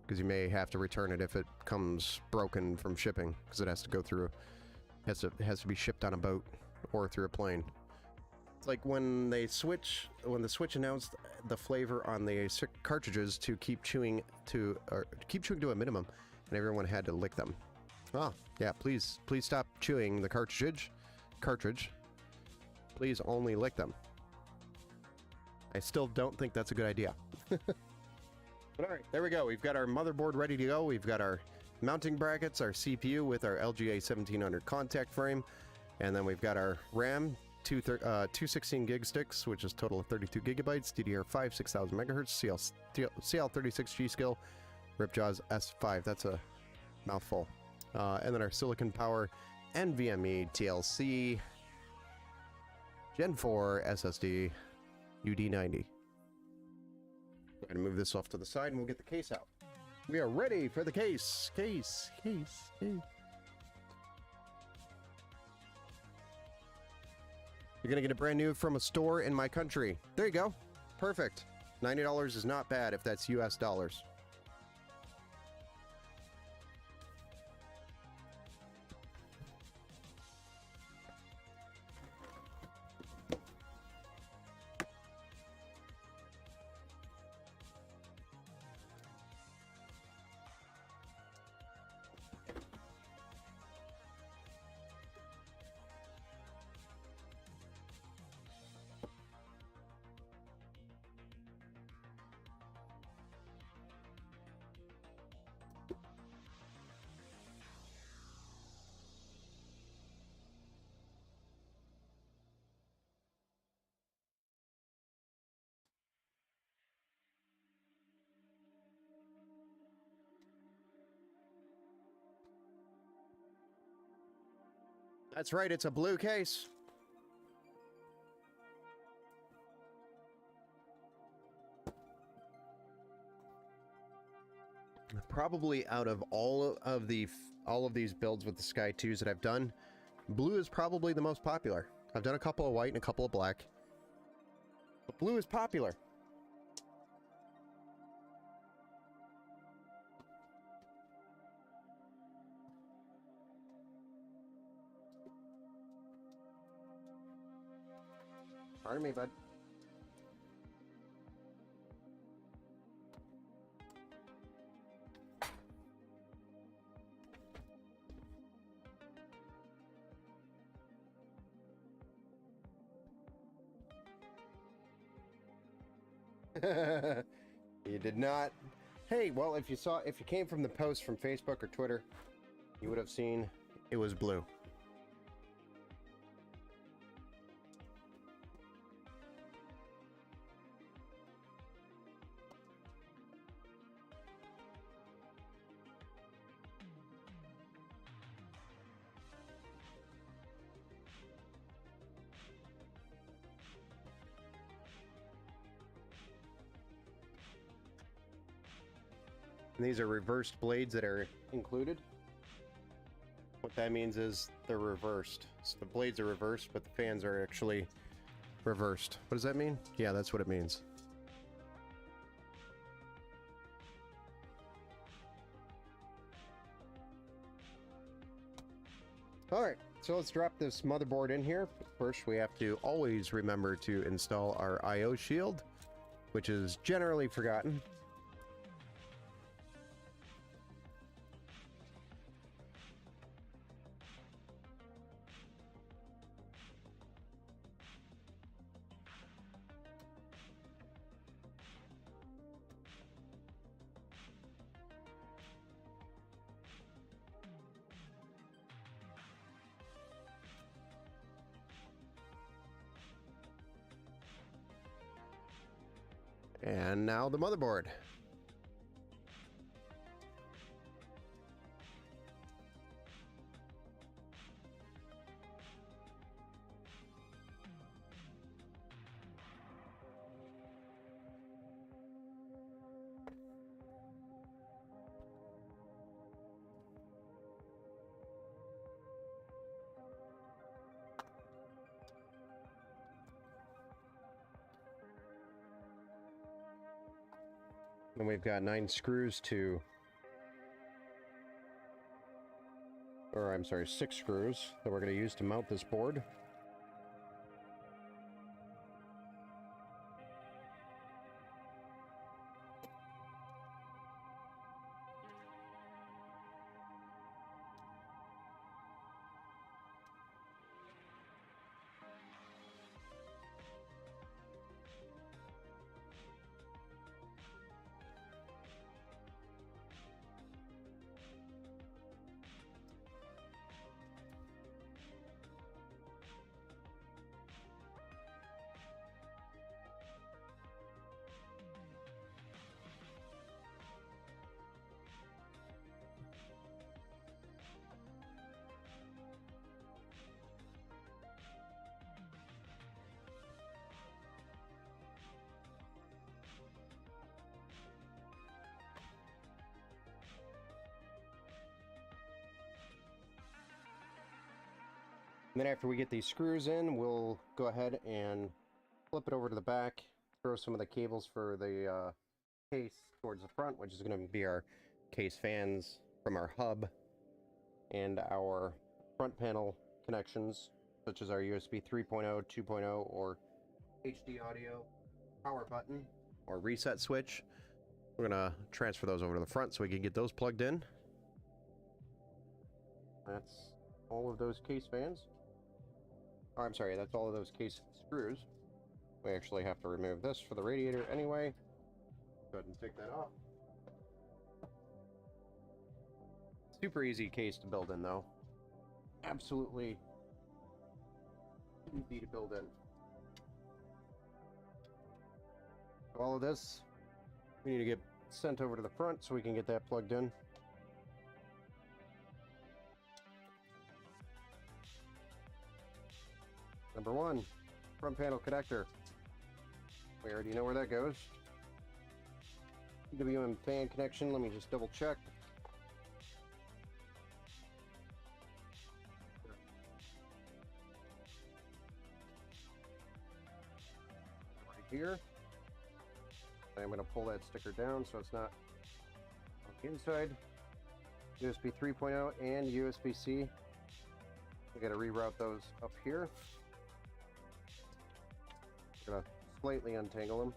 Because you may have to return it if it comes broken from shipping, because it has to go through, has to be shipped on a boat or through a plane. It's like when the Switch announced the flavor on the cartridges to keep chewing to a minimum, and everyone had to lick them. Oh, yeah, please stop chewing the cartridge. Please only lick them. I still don't think that's a good idea. But all right, there we go. We've got our motherboard ready to go. We've got our mounting brackets, our CPU with our LGA 1700 contact frame, and then we've got our RAM, two 16 gig sticks, which is total of 32 gigabytes, DDR5, 6000 megahertz, CL36 G-Skill, Ripjaws S5. That's a mouthful. And then our Silicon Power NVMe TLC Gen 4 SSD UD90. Go ahead and move this off to the side and we'll get the case out. We are ready for the case. Case. You're gonna get a brand new from a store in my country. There you go. Perfect. $90 is not bad if that's US dollars. That's right, it's a blue case. Probably out of all of these builds with the Sky 2s that I've done, blue is probably the most popular. I've done a couple of white and a couple of black. But blue is popular. Pardon me, bud. You did not. Hey, well, if you came from the post from Facebook or Twitter, you would have seen it was blue. And these are reversed blades that are included. What that means is they're reversed. So the blades are reversed, but the fans are actually reversed. What does that mean? Yeah, that's what it means. Alright, so let's drop this motherboard in here. First, we have to always remember to install our I/O shield, which is generally forgotten. And now the motherboard. And we've got 9 screws to, or I'm sorry, 6 screws that we're going to use to mount this board. then after we get these screws in, we'll go ahead and flip it over to the back, throw some of the cables for the case towards the front, which is going to be our case fans from our hub, and our front panel connections, such as our USB 3.0, 2.0, or HD audio, power button, or reset switch. We're going to transfer those over to the front so we can get those plugged in. That's all of those case fans. Oh, I'm sorry, that's all of those case screws. We actually have to remove this for the radiator anyway. Go ahead and take that off. Super easy case to build in, though. Absolutely easy to build in. All of this we need to get sent over to the front so we can get that plugged in. Number one, front panel connector. We already know where that goes. PWM fan connection, let me just double check. Right here. I'm going to pull that sticker down so it's not on the inside. USB 3.0 and USB-C. We got to reroute those up here. Gonna slightly untangle them.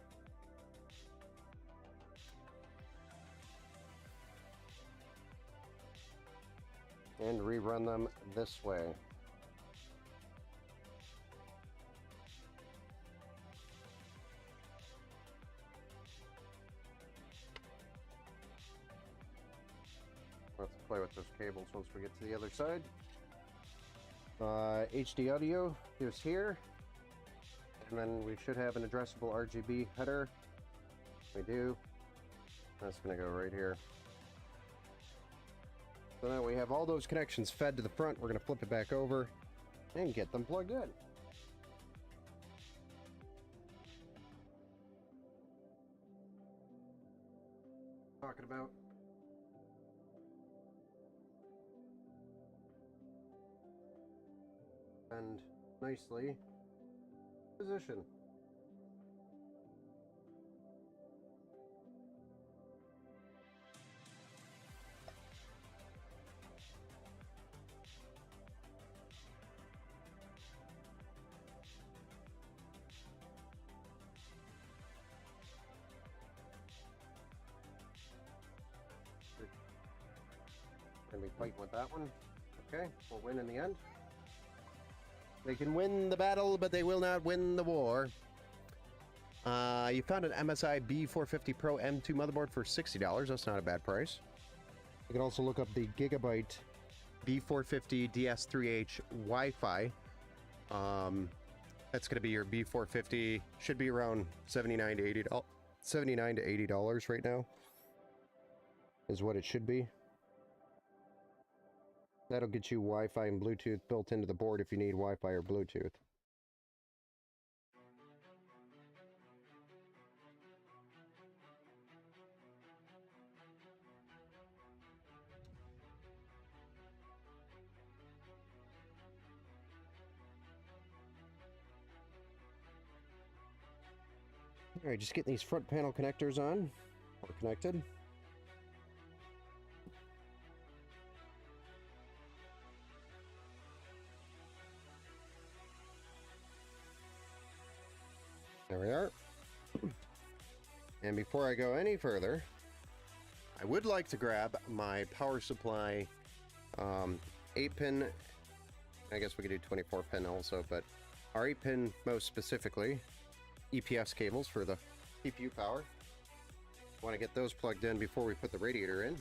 And rerun them this way. Let's play with those cables once we get to the other side. HD audio is here. And then we should have an addressable RGB header. We do. That's going to go right here. So now we have all those connections fed to the front. We're going to flip it back over and get them plugged in. Talking about. And nicely position. Gonna be fighting with that one. Okay, we'll win in the end. They can win the battle, but they will not win the war. You found an MSI B450 Pro M2 motherboard for $60. That's not a bad price. You can also look up the Gigabyte B450 DS3H Wi-Fi. That's going to be your B450. Should be around $79 to $80 right now. Is what it should be. That'll get you Wi-Fi and Bluetooth built into the board if you need Wi-Fi or Bluetooth. All right, just getting these front panel connectors on or connected. There we are. And before I go any further, I would like to grab my power supply 8-pin, I guess we could do 24-pin also, but our 8-pin most specifically, EPS cables for the CPU power. Want to get those plugged in before we put the radiator in,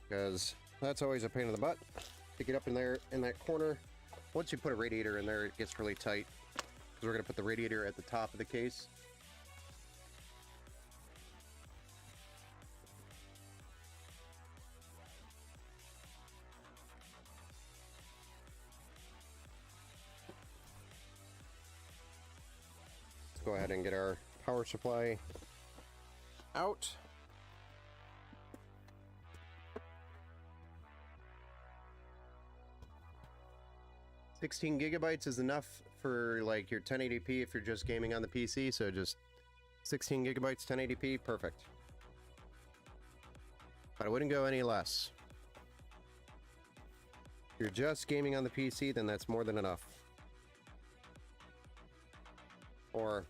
because that's always a pain in the butt to get up in there in that corner. Once you put a radiator in there, it gets really tight. We're going to put the radiator at the top of the case. Let's go ahead and get our power supply out. 16 gigabytes is enough for like your 1080p if you're just gaming on the PC, so just 16 gigabytes 1080p, perfect. But I wouldn't go any less. If you're just gaming on the PC, then that's more than enough. Or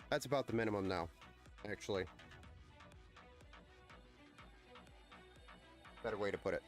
that's about the minimum now, actually. Better way to put it.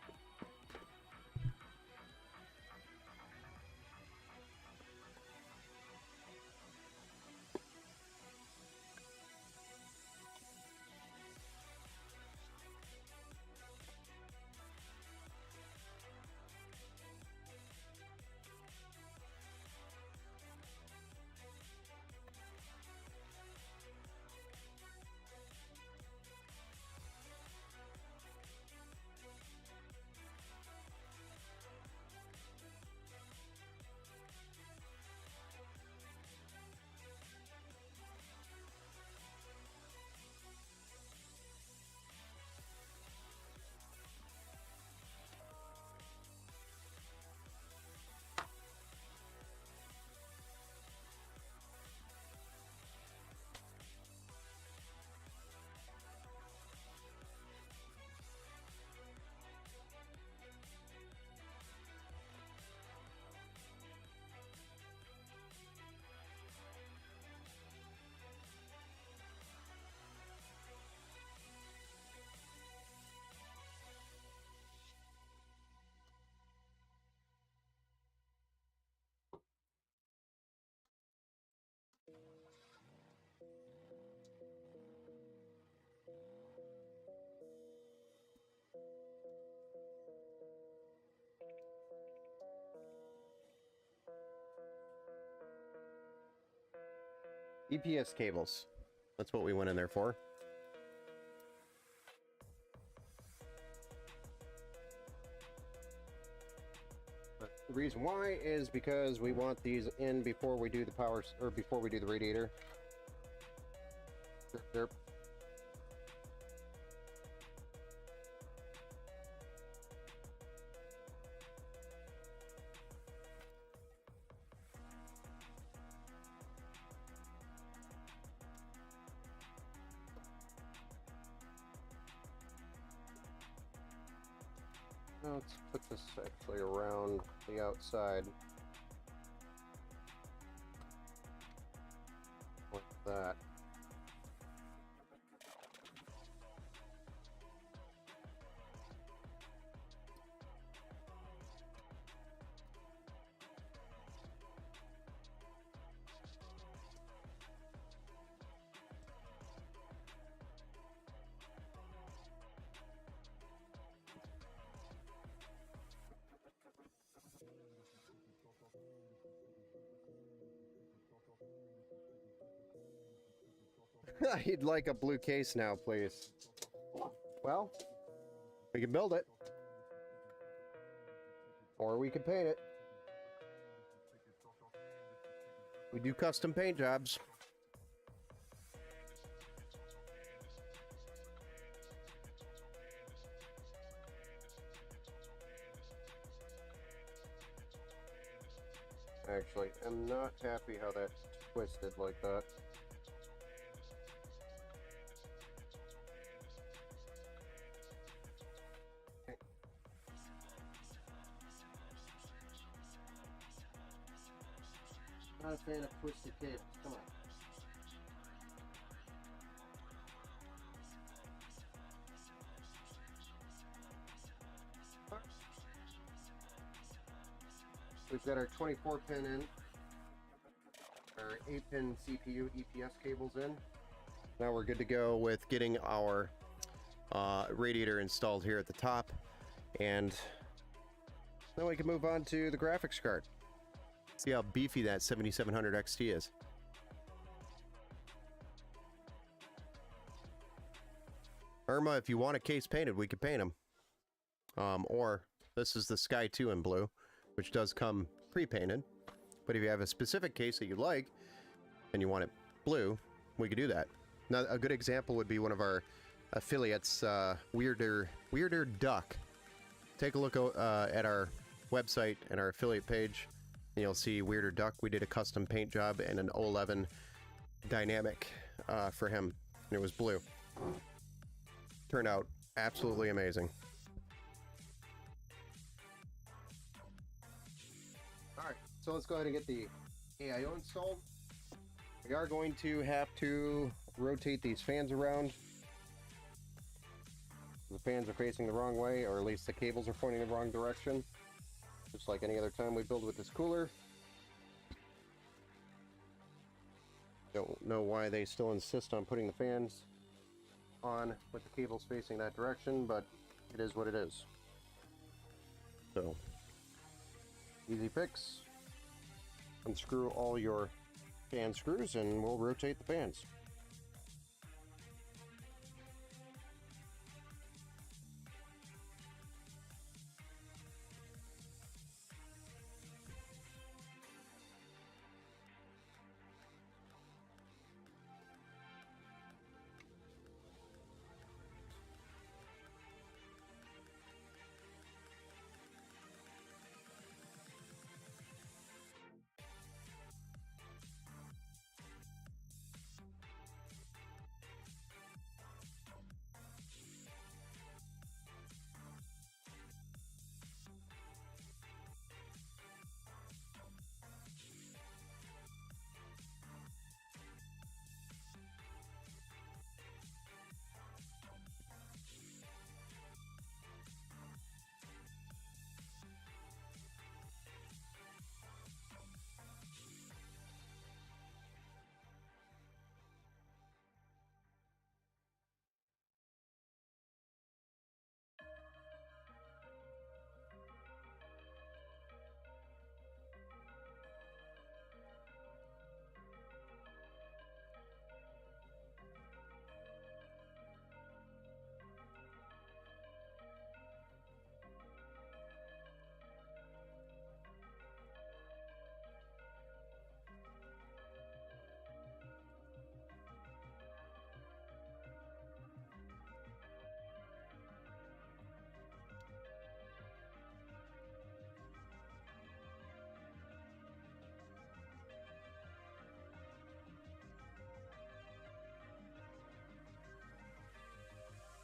EPS cables. That's what we went in there for. But the reason why is because we want these in before we do the power, or before we do the radiator. Derp. Let's put this actually around the outside. Like that. I'd like a blue case now, please. Well, we can build it. Or we could paint it. We do custom paint jobs. Actually, I'm not happy how that's twisted like that. Not a fan of twisted cables. Come on. We've got our 24-pin in, our 8-pin CPU EPS cables in. Now we're good to go with getting our radiator installed here at the top, and then we can move on to the graphics card. See how beefy that 7700 XT is. Irma, if you want a case painted, we could paint them. Or this is the Sky 2 in blue, which does come pre-painted. But if you have a specific case that you like and you want it blue, we could do that. Now, a good example would be one of our affiliates, Weirder Duck. Take a look at our website and our affiliate page. And you'll see Weirder Duck. We did a custom paint job and an 011 dynamic for him, and it was blue. Turned out absolutely amazing. Alright, so let's go ahead and get the AIO installed. We are going to have to rotate these fans around. The fans are facing the wrong way, or at least the cables are pointing the wrong direction. Just like any other time we build with this cooler. Don't know why they still insist on putting the fans on with the cables facing that direction, but it is what it is. So, easy fix. Unscrew all your fan screws and we'll rotate the fans.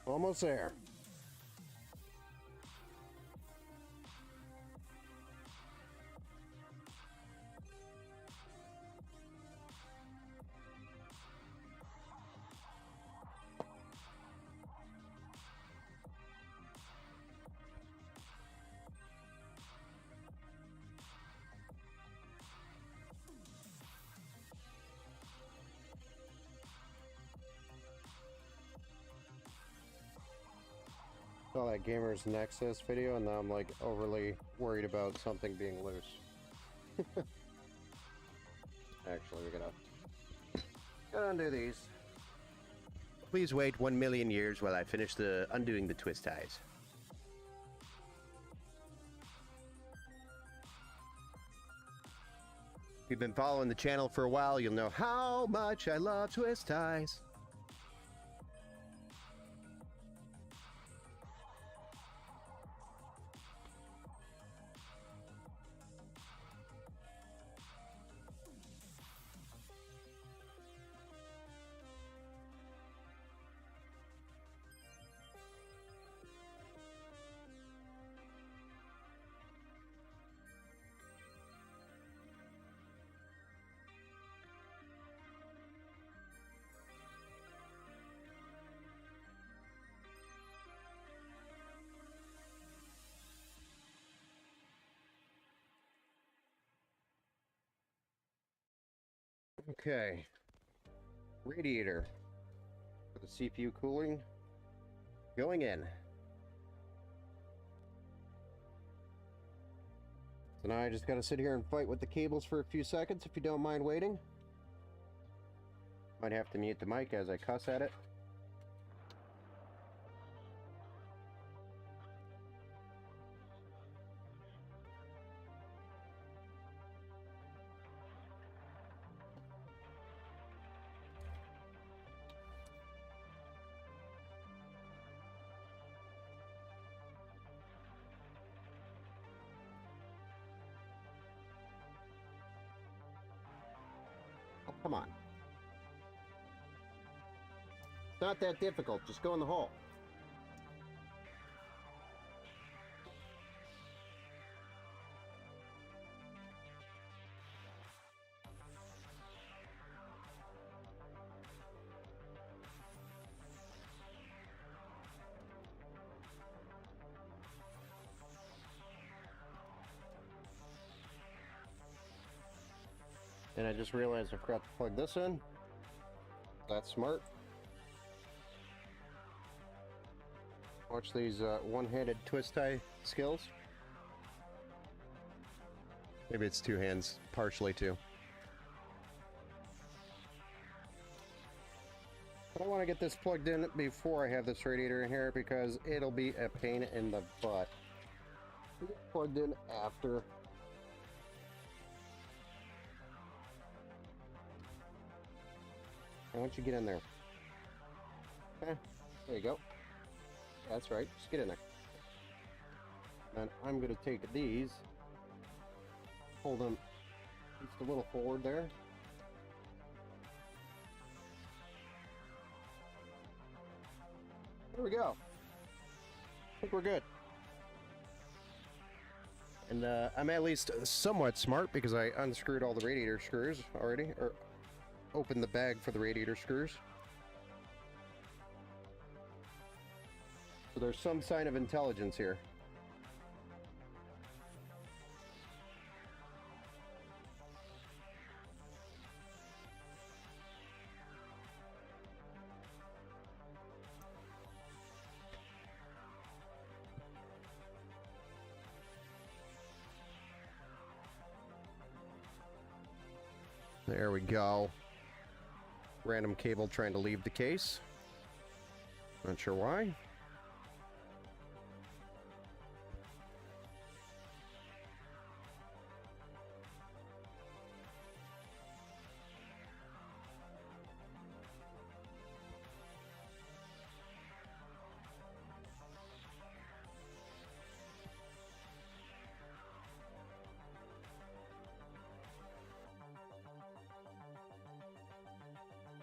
Almost there. Saw that Gamers Nexus video and now I'm like overly worried about something being loose. Actually, we're gonna undo these. Please wait 1,000,000 years while I finish undoing the twist ties. If you've been following the channel for a while, you'll know how much I love twist ties. Okay, radiator for the CPU cooling going in. So now I just gotta sit here and fight with the cables for a few seconds if you don't mind waiting. Might have to mute the mic as I cuss at it. Come on. It's not that difficult. Just go in the hole. And I just realized I forgot to plug this in. That's smart. Watch these one-handed twist tie skills. Maybe it's two hands, partially too. But I want to get this plugged in before I have this radiator in here because it'll be a pain in the butt. Plugged in after. Why don't you get in there? There you go. That's right. Just get in there. And I'm going to take these, hold them just a little forward there. There we go. I think we're good. And I'm at least somewhat smart because I unscrewed all the radiator screws already, or opened the bag for the radiator screws. So there's some sign of intelligence here. There we go. Random cable trying to leave the case. Not sure why.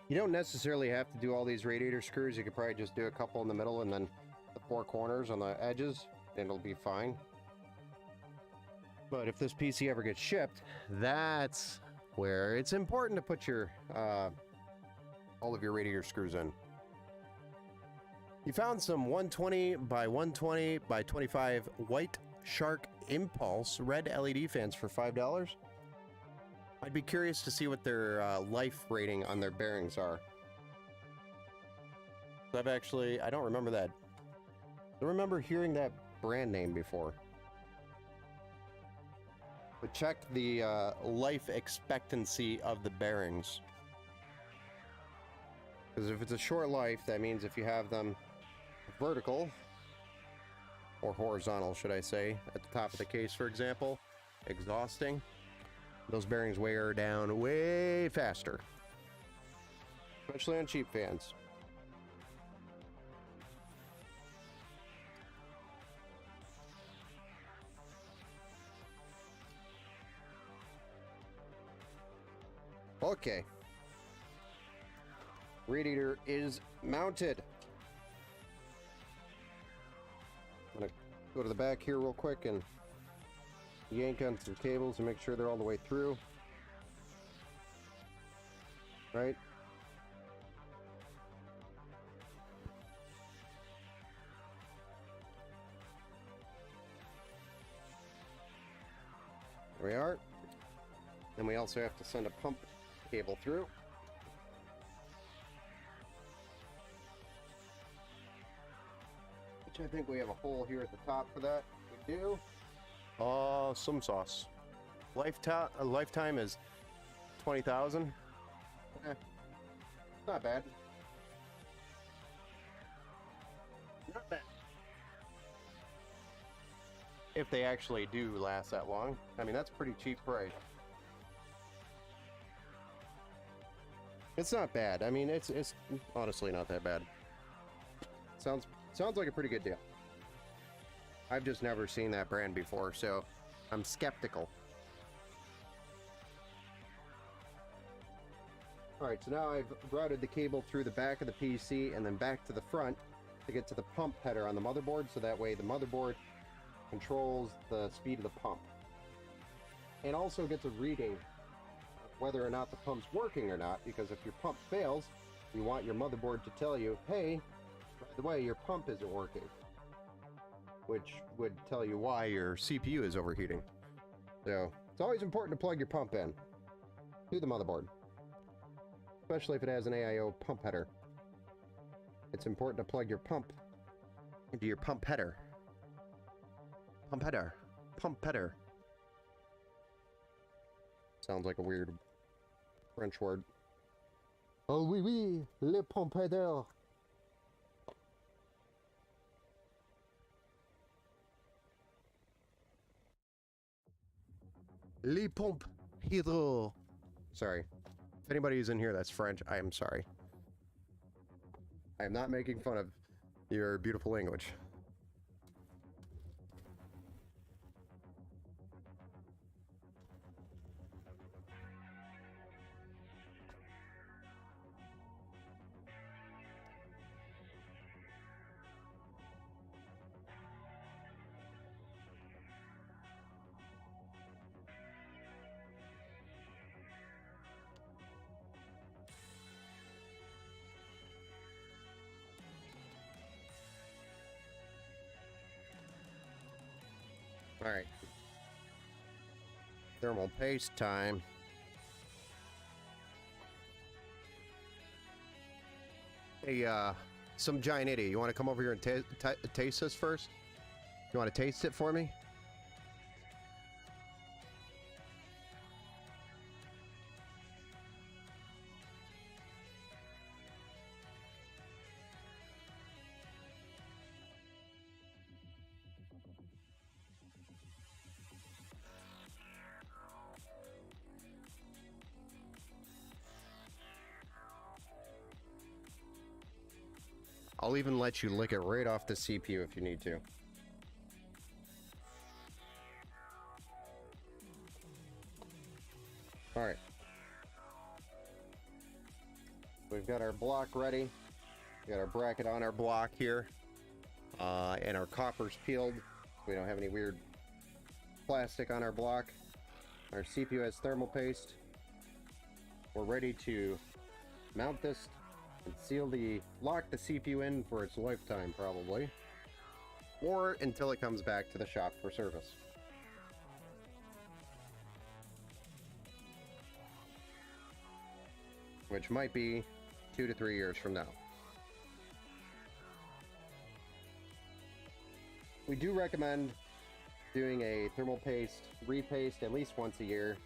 You don't necessarily have to do all these radiator screws. You could probably just do a couple in the middle and then the four corners on the edges, and it'll be fine. But if this PC ever gets shipped, that's where it's important to put your all of your radiator screws in. You found some 120 by 120 by 25 White Shark Impulse red LED fans for $5. I'd be curious to see what their life rating on their bearings are. I don't remember that. I don't remember hearing that brand name before. But check the life expectancy of the bearings. Because if it's a short life, that means if you have them vertical, or horizontal, should I say, at the top of the case, for example, exhausting, those bearings wear down way faster, especially on cheap fans. Okay. Radiator is mounted. I'm gonna go to the back here real quick and yank on some cables and make sure they're all the way through. Right? There we are. Then we also have to send a pump cable through. Which I think we have a hole here at the top for that. We do. Some sauce. Lifetime is 20,000. Not bad. Not bad. If they actually do last that long. I mean, that's a pretty cheap price. It's not bad. I mean, it's honestly not that bad. Sounds like a pretty good deal. I've just never seen that brand before, so I'm skeptical. Alright, so now I've routed the cable through the back of the PC and then back to the front to get to the pump header on the motherboard, so that way the motherboard controls the speed of the pump. And also gets a reading whether or not the pump's working or not, because if your pump fails, you want your motherboard to tell you, hey, by the way, your pump isn't working. Which would tell you why your CPU is overheating. So, it's always important to plug your pump in to the motherboard. Especially if it has an AIO pump header. It's important to plug your pump into your pump header. Pump header. Pump header. Sounds like a weird French word. Oh oui oui, le pump header. Les pompes hydro. Sorry. If anybody is in here that's French, I am sorry. I am not making fun of your beautiful language. Alright. Thermal paste time. Hey, some giant idiot. You want to come over here and taste this first? You want to taste it for me? I'll even let you lick it right off the CPU if you need to. Alright. We've got our block ready. We got our bracket on our block here. And our copper's peeled. We don't have any weird plastic on our block. Our CPU has thermal paste. We're ready to mount this and lock the CPU in for its lifetime, probably. Or until it comes back to the shop for service. Which might be 2 to 3 years from now. We do recommend doing a thermal paste repaste at least once a year.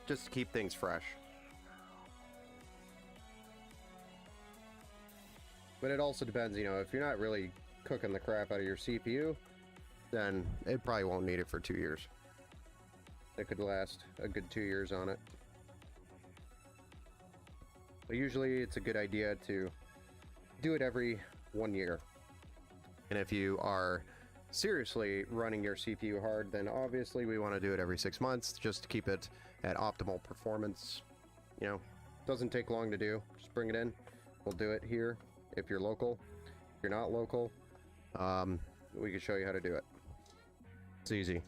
Just to keep things fresh. But it also depends, you know, if you're not really cooking the crap out of your CPU, then it probably won't need it for 2 years. It could last a good 2 years on it. But usually it's a good idea to do it every 1 year. And if you are seriously running your CPU hard, then obviously we want to do it every 6 months just to keep it at optimal performance. You know, doesn't take long to do. Just bring it in. We'll do it here. If you're local. If you're not local, we can show you how to do it. It's easy.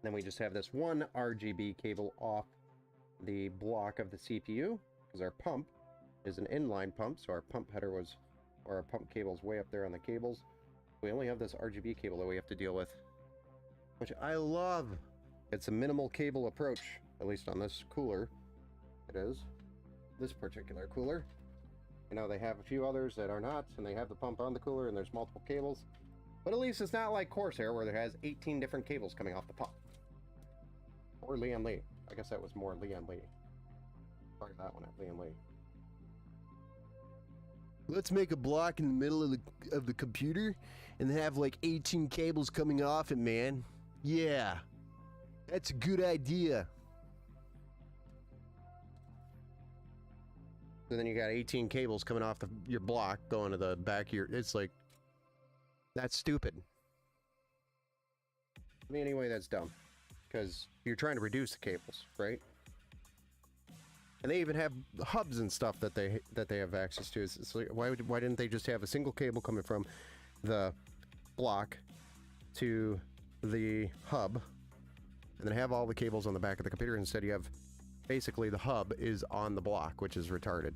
Then we just have this one RGB cable off the block of the CPU, because our pump is an inline pump, so our pump header was, or our pump cable is way up there on the cables. We only have this RGB cable that we have to deal with, which I love. It's a minimal cable approach, at least on this cooler. It is. This particular cooler. You know, they have a few others that are not, and they have the pump on the cooler, and there's multiple cables. But at least it's not like Corsair, where there has 18 different cables coming off the pump. Or Lian Li. I guess that was more Lian Li. Probably that one at Lian Li. Let's make a block in the middle of the computer and have like 18 cables coming off it, man. Yeah. That's a good idea. And then you got 18 cables coming off your block going to the back of your... It's like... That's stupid. I mean, anyway, that's dumb. Because you're trying to reduce the cables, right? And they even have hubs and stuff that they have access to. It's like, why didn't they just have a single cable coming from the block to the hub, and then have all the cables on the back of the computer? Instead, you have basically the hub is on the block, which is retarded.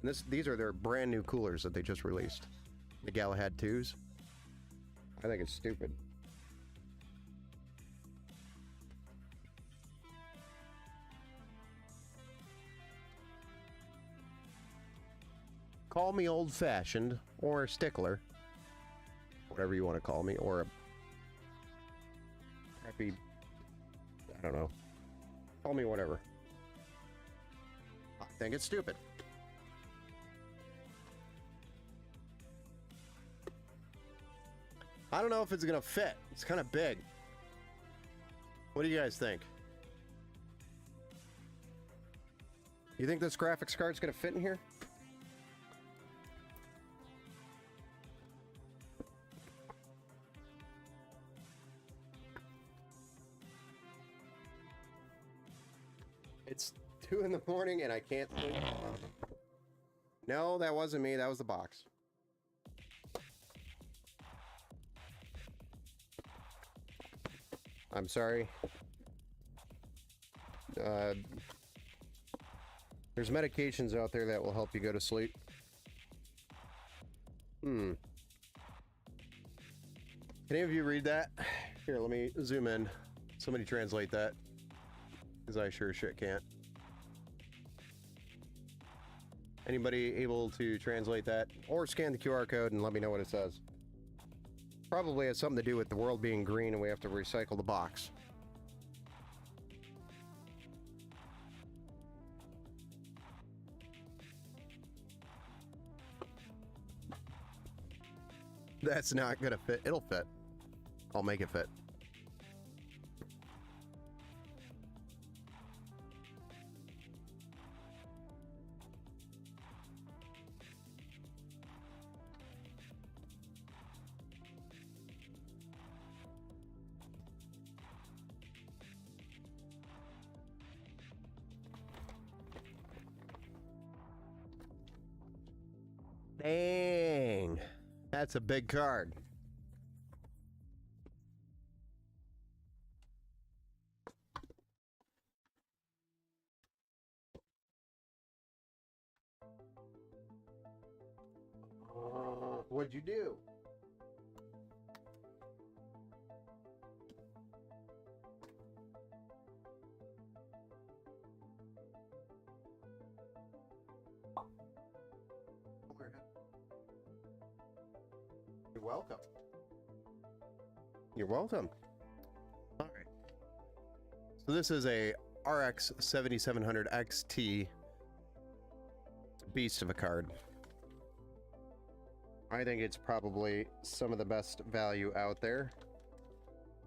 And these are their brand new coolers that they just released, the Galahad 2s. I think it's stupid. Call me old-fashioned, or a stickler, whatever you want to call me, or a happy, I don't know, call me whatever. I think it's stupid. I don't know if it's gonna fit. It's kind of big. What do you guys think? You think this graphics card's gonna fit in here? It's 2 in the morning and I can't sleep. No, that wasn't me. That was the box. I'm sorry. There's medications out there that will help you go to sleep. Can any of you read that? Here, let me zoom in. Somebody translate that. Because I sure as shit can't. Anybody able to translate that? Or scan the QR code and let me know what it says. Probably has something to do with the world being green and we have to recycle the box. That's not gonna fit. It'll fit. I'll make it fit. Dang, that's a big card. What'd you do? You're welcome. You're welcome. All right. So this is a RX 7700 XT. It's a beast of a card. I think it's probably some of the best value out there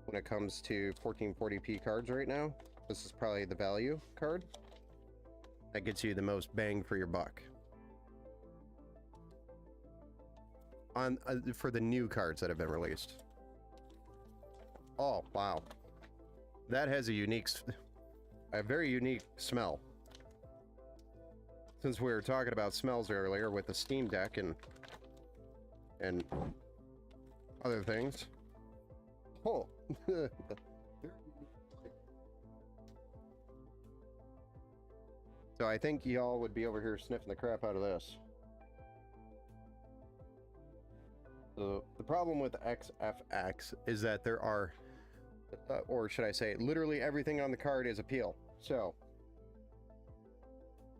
when it comes to 1440p cards right now. This is probably the value card that gets you the most bang for your buck. On for the new cards that have been released. Oh, wow. That has a very unique smell. Since we were talking about smells earlier with the Steam Deck and other things. Oh. So I think y'all would be over here sniffing the crap out of this. The problem with XFX is that there are, or should I say, literally everything on the card is a peel. So,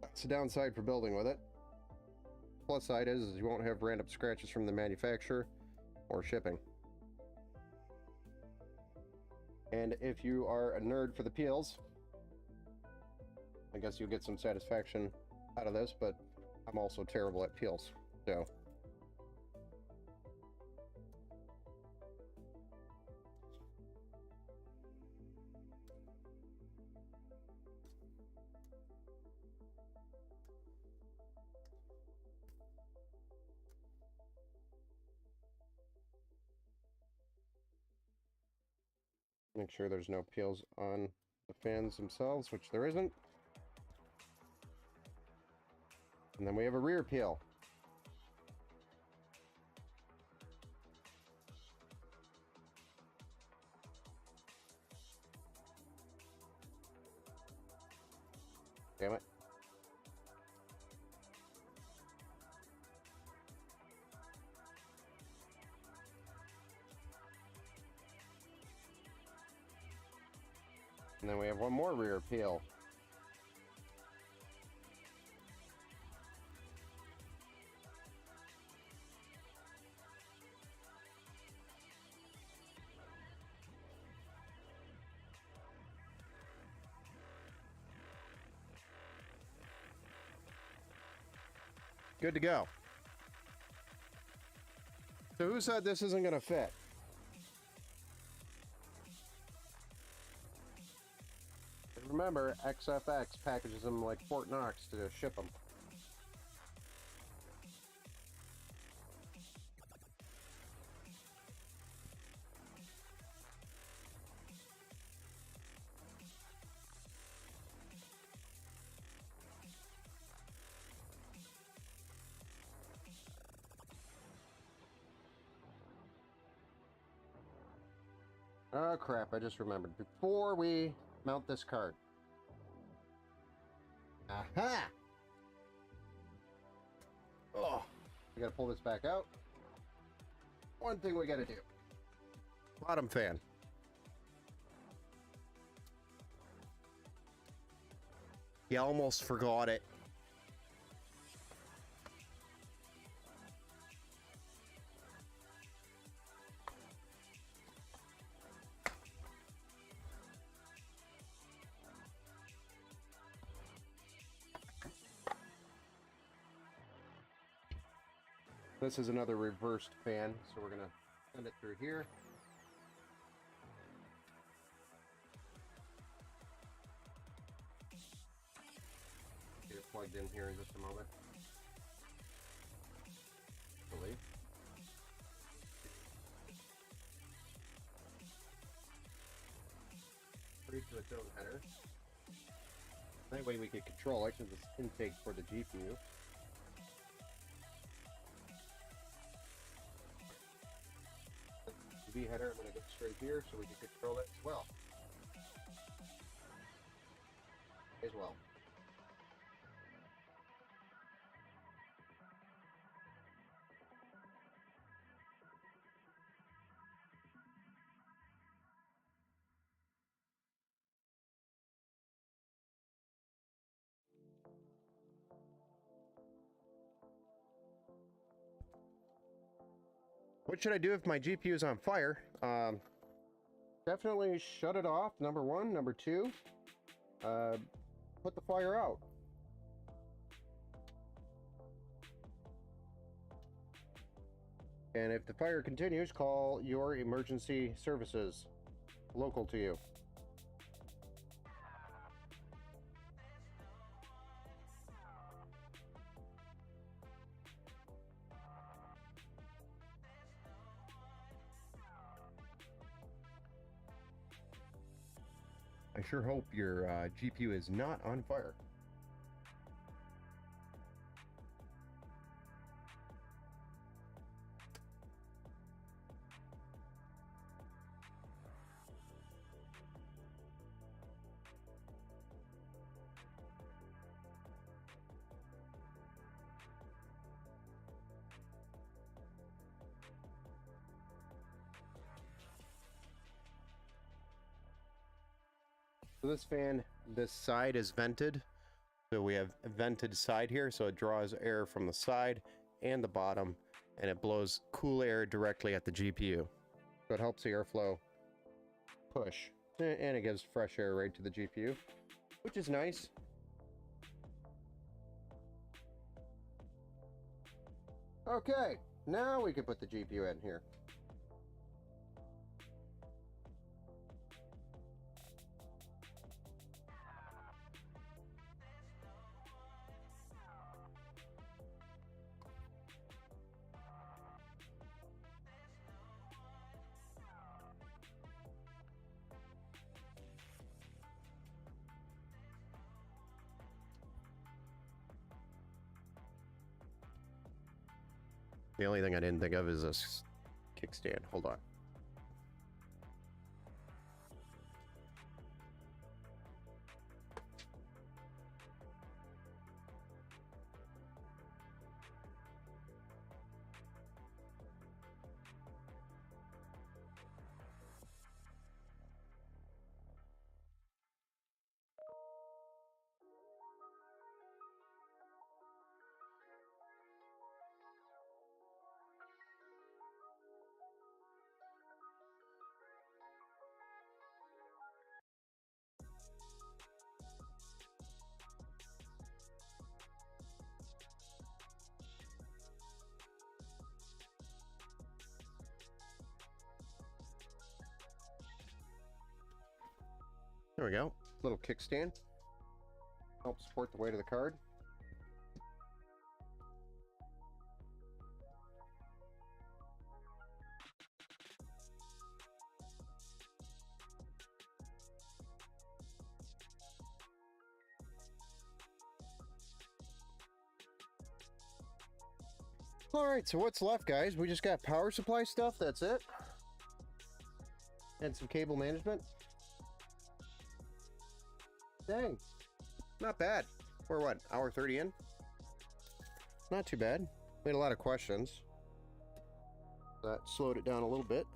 that's the downside for building with it. Plus side is you won't have random scratches from the manufacturer or shipping. And if you are a nerd for the peels, I guess you'll get some satisfaction out of this, but I'm also terrible at peels, so. Make sure there's no peels on the fans themselves, which there isn't. And then we have a rear peel. Damn it. And then we have one more rear peel. Good to go. So who said this isn't going to fit? Remember, XFX packages them like Fort Knox to ship them. Oh crap, I just remembered. Before we mount this card. Aha! Oh, we gotta pull this back out. One thing we gotta do. Bottom fan. You almost forgot it. This is another reversed fan, so we're gonna send it through here. Get it plugged in here in just a moment. Believe. Put it to its own header. That way we can control it, because it's intake for the GPU. Header, I'm going to go straight here so we can control it as well. What should I do if my GPU is on fire? Definitely shut it off, number one. Number two, put the fire out. And if the fire continues, call your emergency services local to you. I sure hope your GPU is not on fire. So this fan, this side is vented. So we have a vented side here, so it draws air from the side and the bottom, and it blows cool air directly at the GPU. So it helps the airflow push, and it gives fresh air right to the GPU, which is nice. Okay, now we can put the GPU in here. The only thing I didn't think of is this kickstand. Hold on. There we go. Little kickstand. Help support the weight of the card. Alright, so what's left, guys? We just got power supply stuff, that's it. And some cable management. Dang. Not bad. We're what, hour 30 in? Not too bad. We had a lot of questions. That slowed it down a little bit.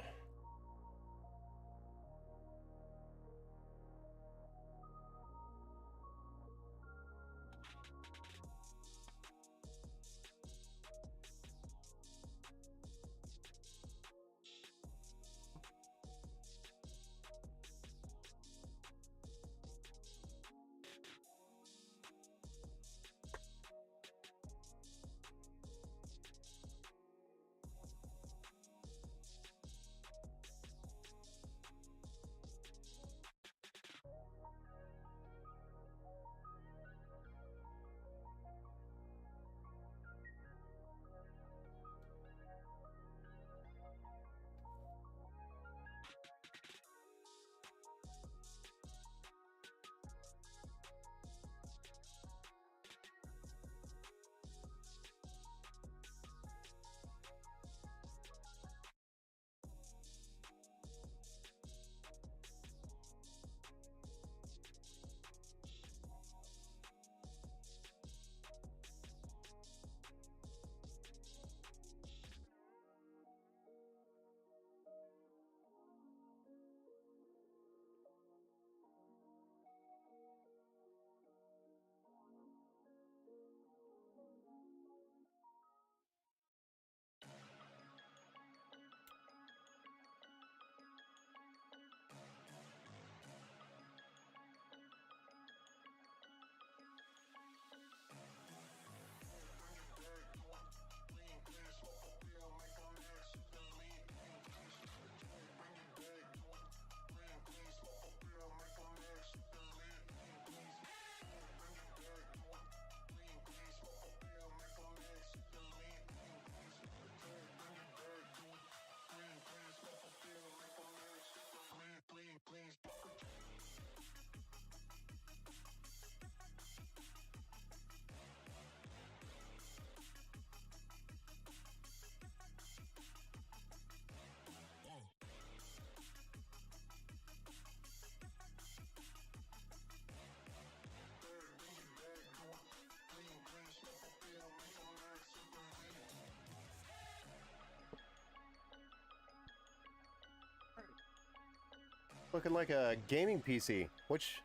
Looking like a gaming PC, which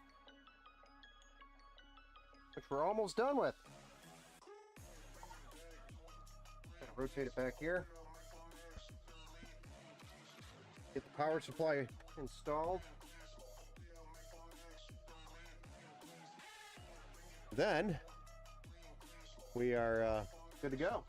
we're almost done with. Gotta rotate it back here. Get the power supply installed. Then we are good to go.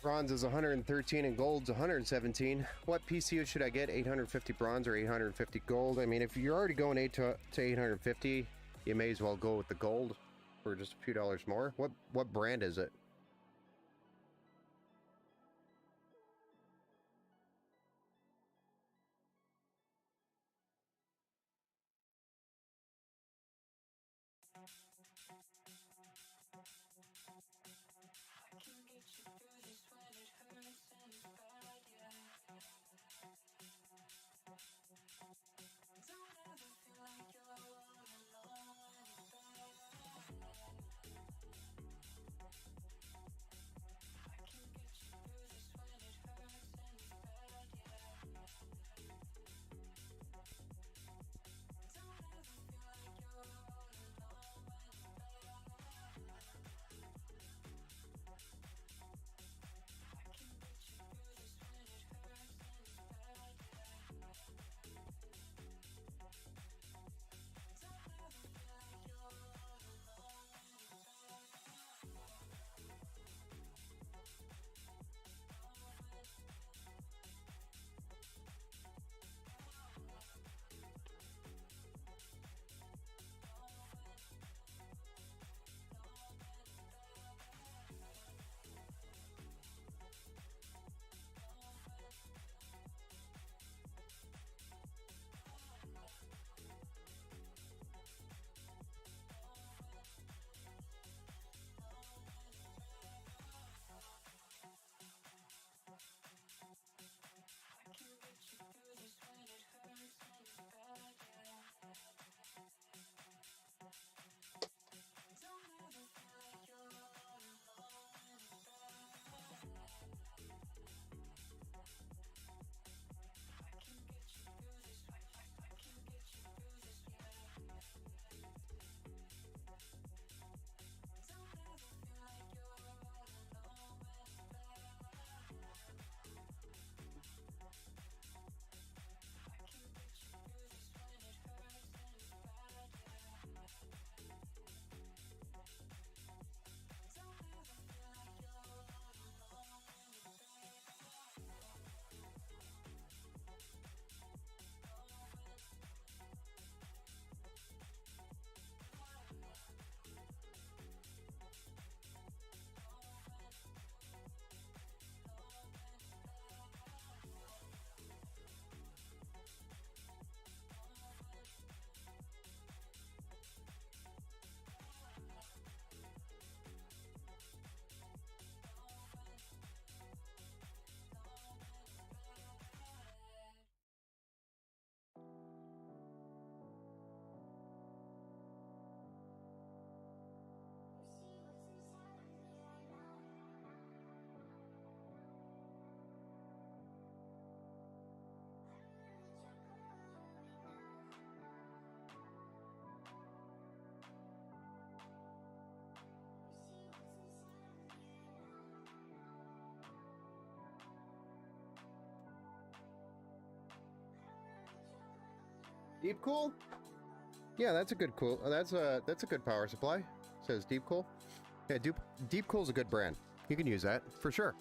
Bronze is 113 and gold's 117. What PCU should I get? 850 bronze or 850 gold? I mean, if you're already going 850, you may as well go with the gold for just a few dollars more. What brand is it? Deep cool? Yeah, that's a good cool. That's a good power supply. Says Deep Cool. Yeah, Deep Cool's a good brand. You can use that for sure.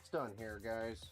almost done here, guys.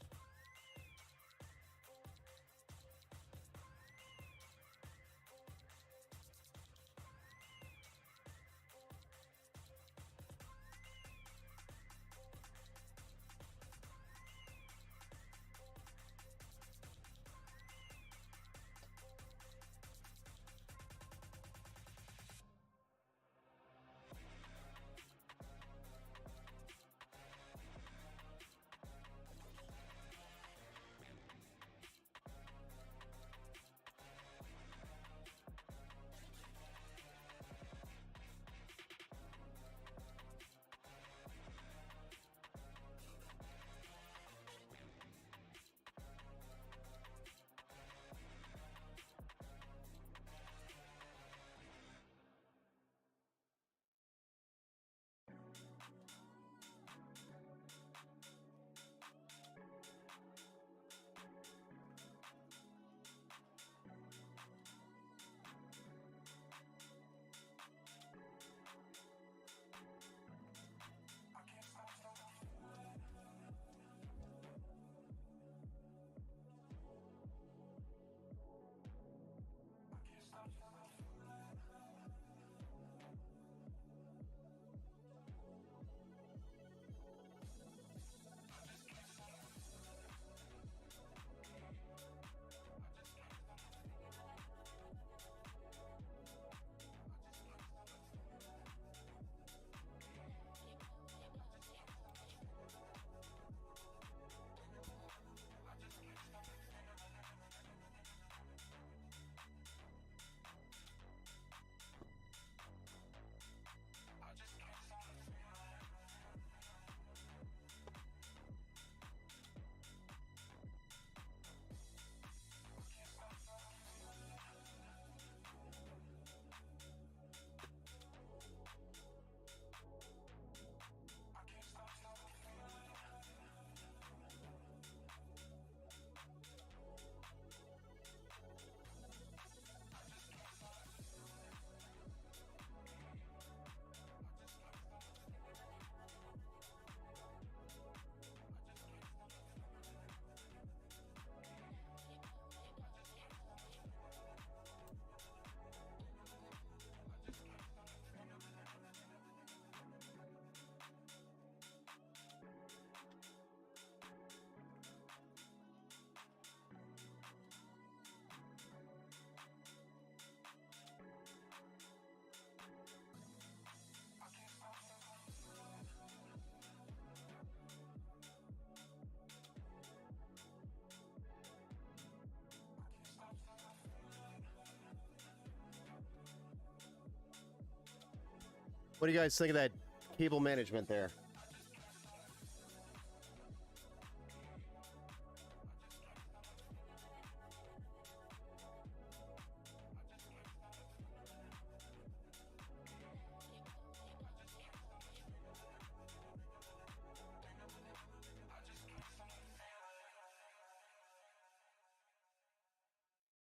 What do you guys think of that cable management there?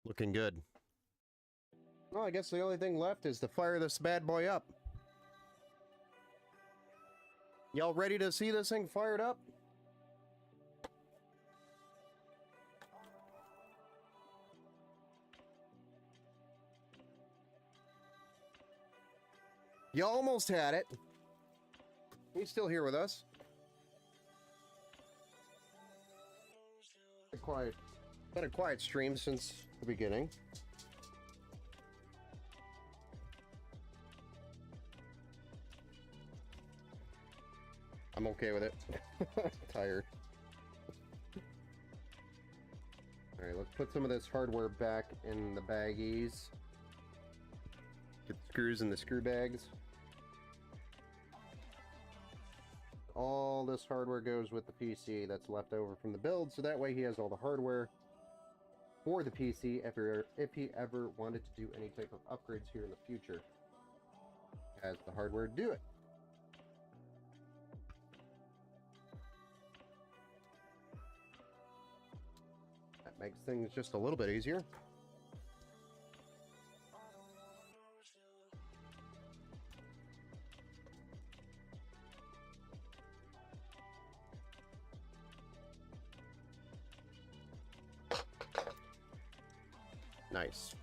Looking good. Well, I guess the only thing left is to fire this bad boy up. Y'all ready to see this thing fired up? You almost had it. He's still here with us. Been a quiet stream since the beginning. I'm okay with it. Tired. Alright, let's put some of this hardware back in the baggies. Get the screws in the screw bags. All this hardware goes with the PC that's left over from the build, so that way he has all the hardware for the PC if he ever wanted to do any type of upgrades here in the future. Has the hardware to do it. That makes things just a little bit easier. Nice.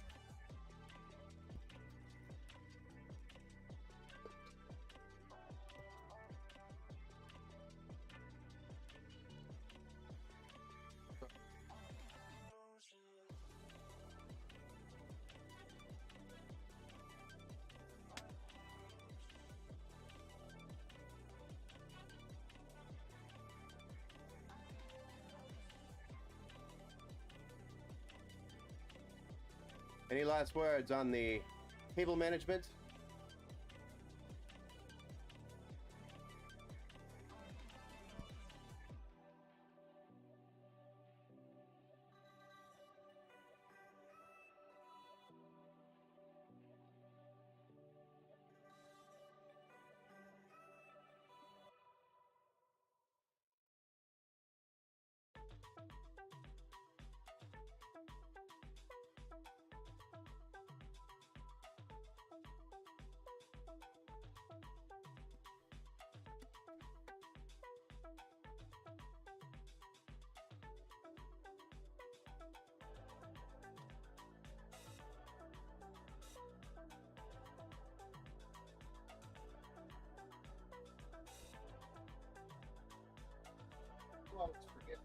Any last words on the cable management? Well, let's forget.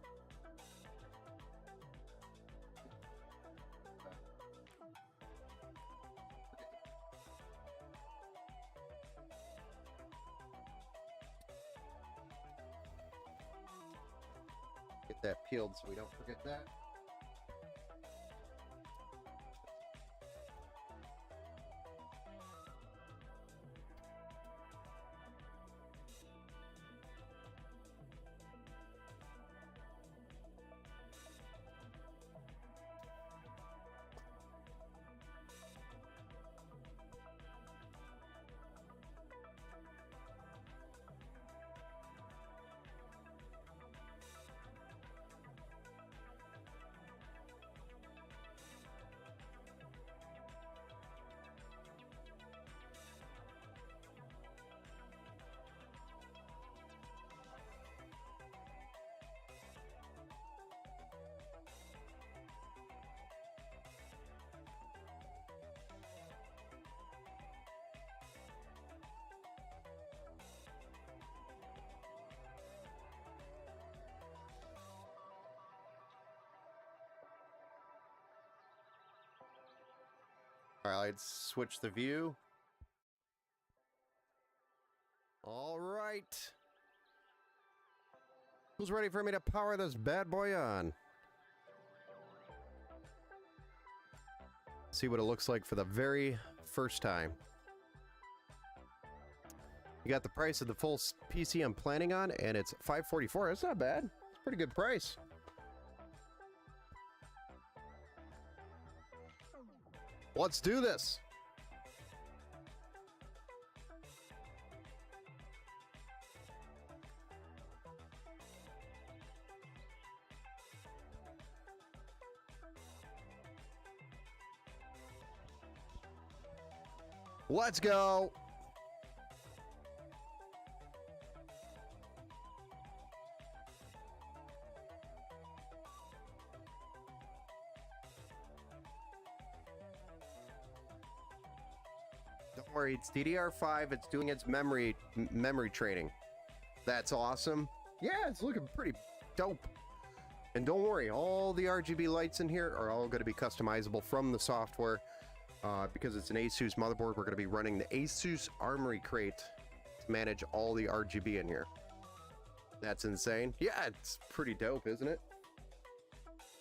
Get that peeled so we don't forget that. All right, let's switch the view. All right. Who's ready for me to power this bad boy on? See what it looks like for the very first time. You got the price of the full PC I'm planning on, and it's $544. That's not bad. It's a pretty good price. Let's do this. Let's go. Don't worry, it's DDR5. It's doing its memory training. That's awesome. Yeah, it's looking pretty dope. And don't worry, all the RGB lights in here are all going to be customizable from the software. Because it's an ASUS motherboard, we're going to be running the ASUS Armory Crate to manage all the RGB in here. That's insane. Yeah, it's pretty dope, isn't it?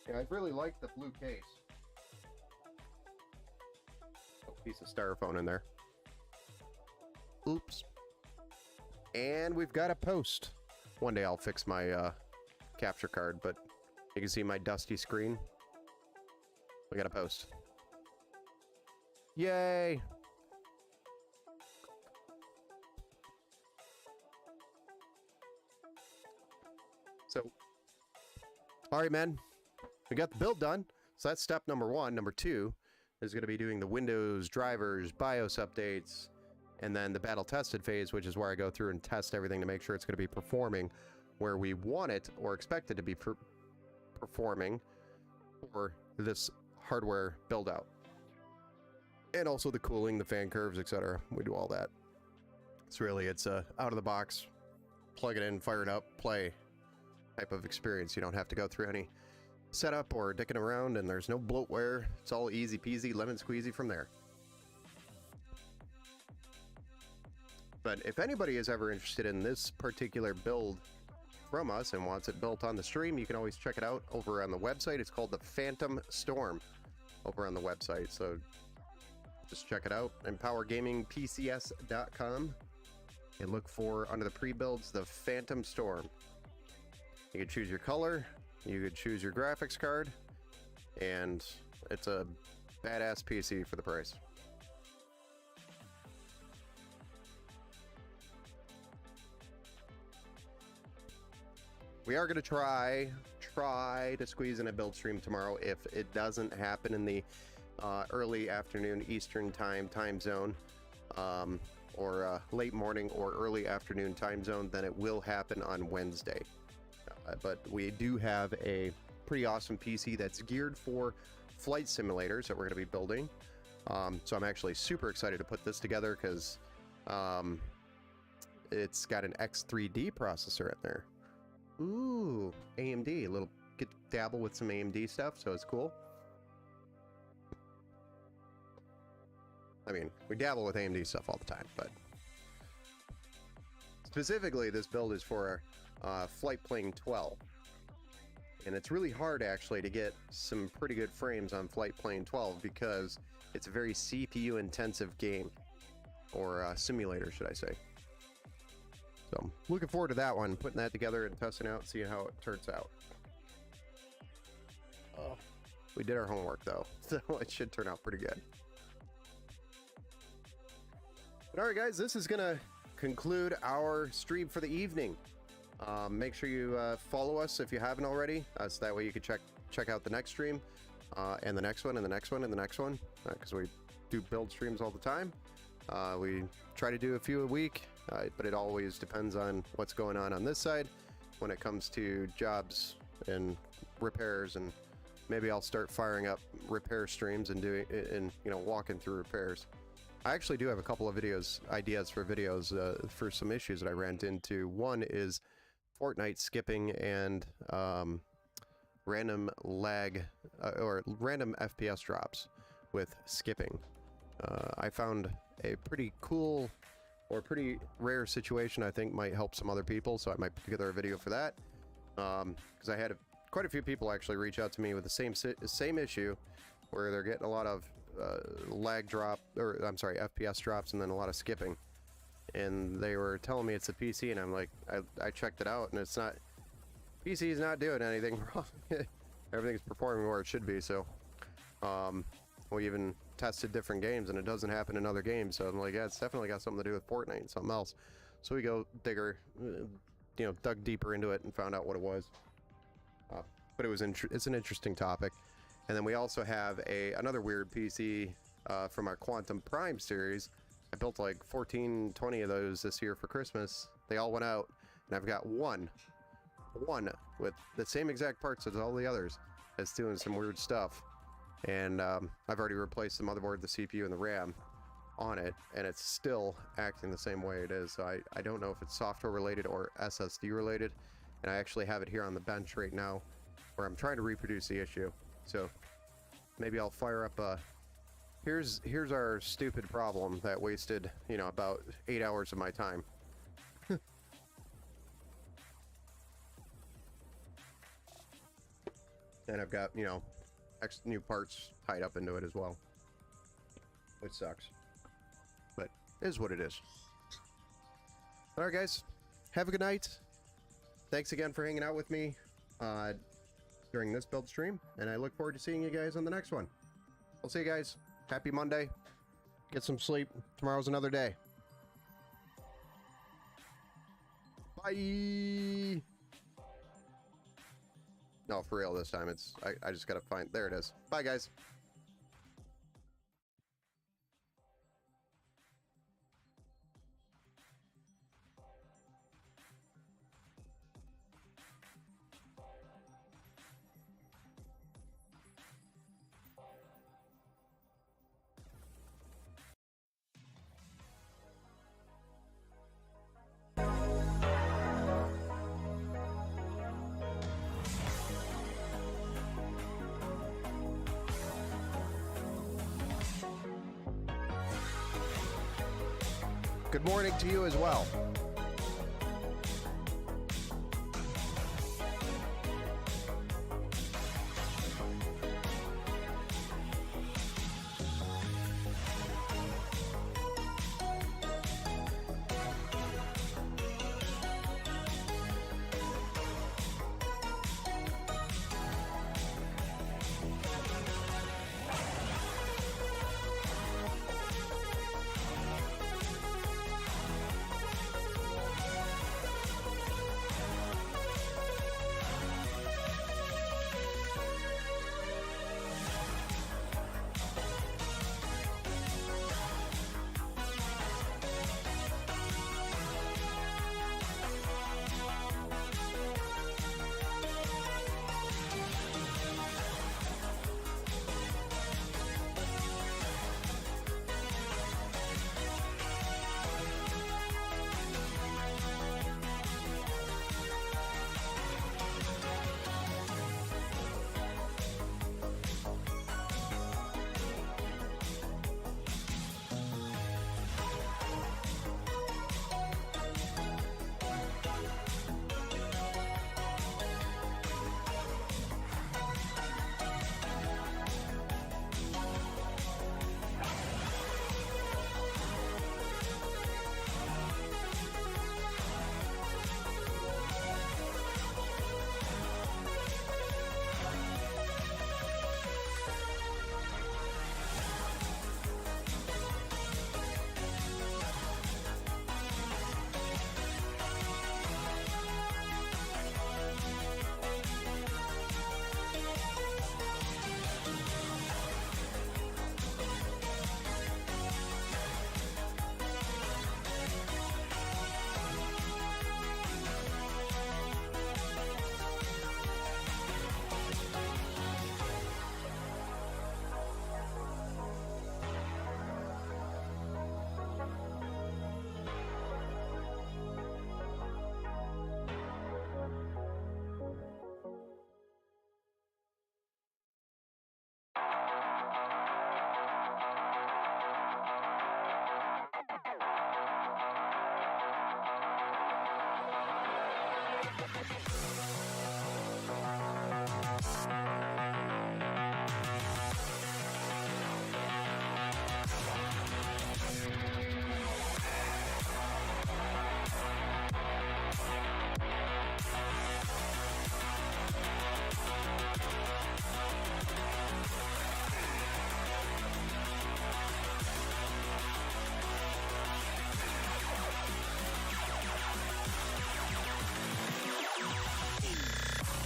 Yeah, I really like the blue case. Oh, piece of styrofoam in there. Oops. And we've got a post. One day I'll fix my capture card, but you can see my dusty screen. We got a post. Yay! So, all right, man. We got the build done. So that's step number one. Number two is going to be doing the Windows drivers, BIOS updates, and then the battle tested phase, which is where I go through and test everything to make sure it's going to be performing where we want it or expect it to be performing for this hardware build out. And also the cooling, the fan curves, etc. We do all that. So really, it's a out of the box, plug it in, fire it up, play type of experience. You don't have to go through any setup or dicking around, and there's no bloatware. It's all easy peasy, lemon squeezy from there. But if anybody is ever interested in this particular build from us and wants it built on the stream, you can always check it out over on the website. It's called the Phantom Storm over on the website. So just check it out. EmpowerGamingPCS.com and look for, under the pre-builds, the Phantom Storm. You can choose your color, you could choose your graphics card, and it's a badass PC for the price. We are going to try to squeeze in a build stream tomorrow. If it doesn't happen in the early afternoon Eastern time zone, or late morning or early afternoon time zone, then it will happen on Wednesday. But we do have a pretty awesome PC that's geared for flight simulators that we're going to be building. So I'm actually super excited to put this together because it's got an X3D processor in there. Ooh, AMD. A little get dabble with some AMD stuff, so it's cool. I mean, we dabble with AMD stuff all the time, but specifically this build is for Flight Plane 12. And it's really hard actually to get some pretty good frames on Flight Plane 12 because it's a very CPU intensive game, or simulator, should I say. So looking forward to that one, putting that together and testing out, seeing how it turns out. Oh, we did our homework though, so it should turn out pretty good. But all right, guys, this is gonna conclude our stream for the evening. Make sure you follow us if you haven't already, so that way you can check out the next stream, and the next one, and the next one, and the next one, because we do build streams all the time. We try to do a few a week, but it always depends on what's going on this side when it comes to jobs and repairs, and maybe I'll start firing up repair streams and doing and walking through repairs. I actually do have a couple of ideas for videos for some issues that I ran into. One is Fortnite skipping and random lag or random FPS drops with skipping. I found a pretty cool or pretty rare situation I think might help some other people, so I might put together a video for that. Because I had quite a few people actually reach out to me with the same issue, where they're getting a lot of lag drop, or I'm sorry, FPS drops, and then a lot of skipping. And they were telling me it's a PC, and I'm like, I checked it out, and it's not. PC is not doing anything wrong. Everything's performing where it should be. So, we even tested different games, and it doesn't happen in other games. So I'm like, yeah, it's definitely got something to do with Fortnite and something else. So we go dug deeper into it and found out what it was. But it's an interesting topic. And then we also have another weird PC from our Quantum Prime series. I built like 14, 20 of those this year for Christmas. They all went out, and I've got one with the same exact parts as all the others that's doing some weird stuff. And I've already replaced the motherboard, the CPU, and the RAM on it, and it's still acting the same way it is. So I don't know if it's software related or SSD related, and I actually have it here on the bench right now where I'm trying to reproduce the issue. So maybe I'll fire up here's our stupid problem that wasted about 8 hours of my time. And I've got new parts tied up into it as well, which sucks, but it is what it is. All right, guys, have a good night. Thanks again for hanging out with me during this build stream, and I look forward to seeing you guys on the next one. I'll see you guys. Happy Monday. Get some sleep. Tomorrow's another day. Bye. No, for real this time. I just gotta find. There it is. Bye, guys. Good morning to you as well.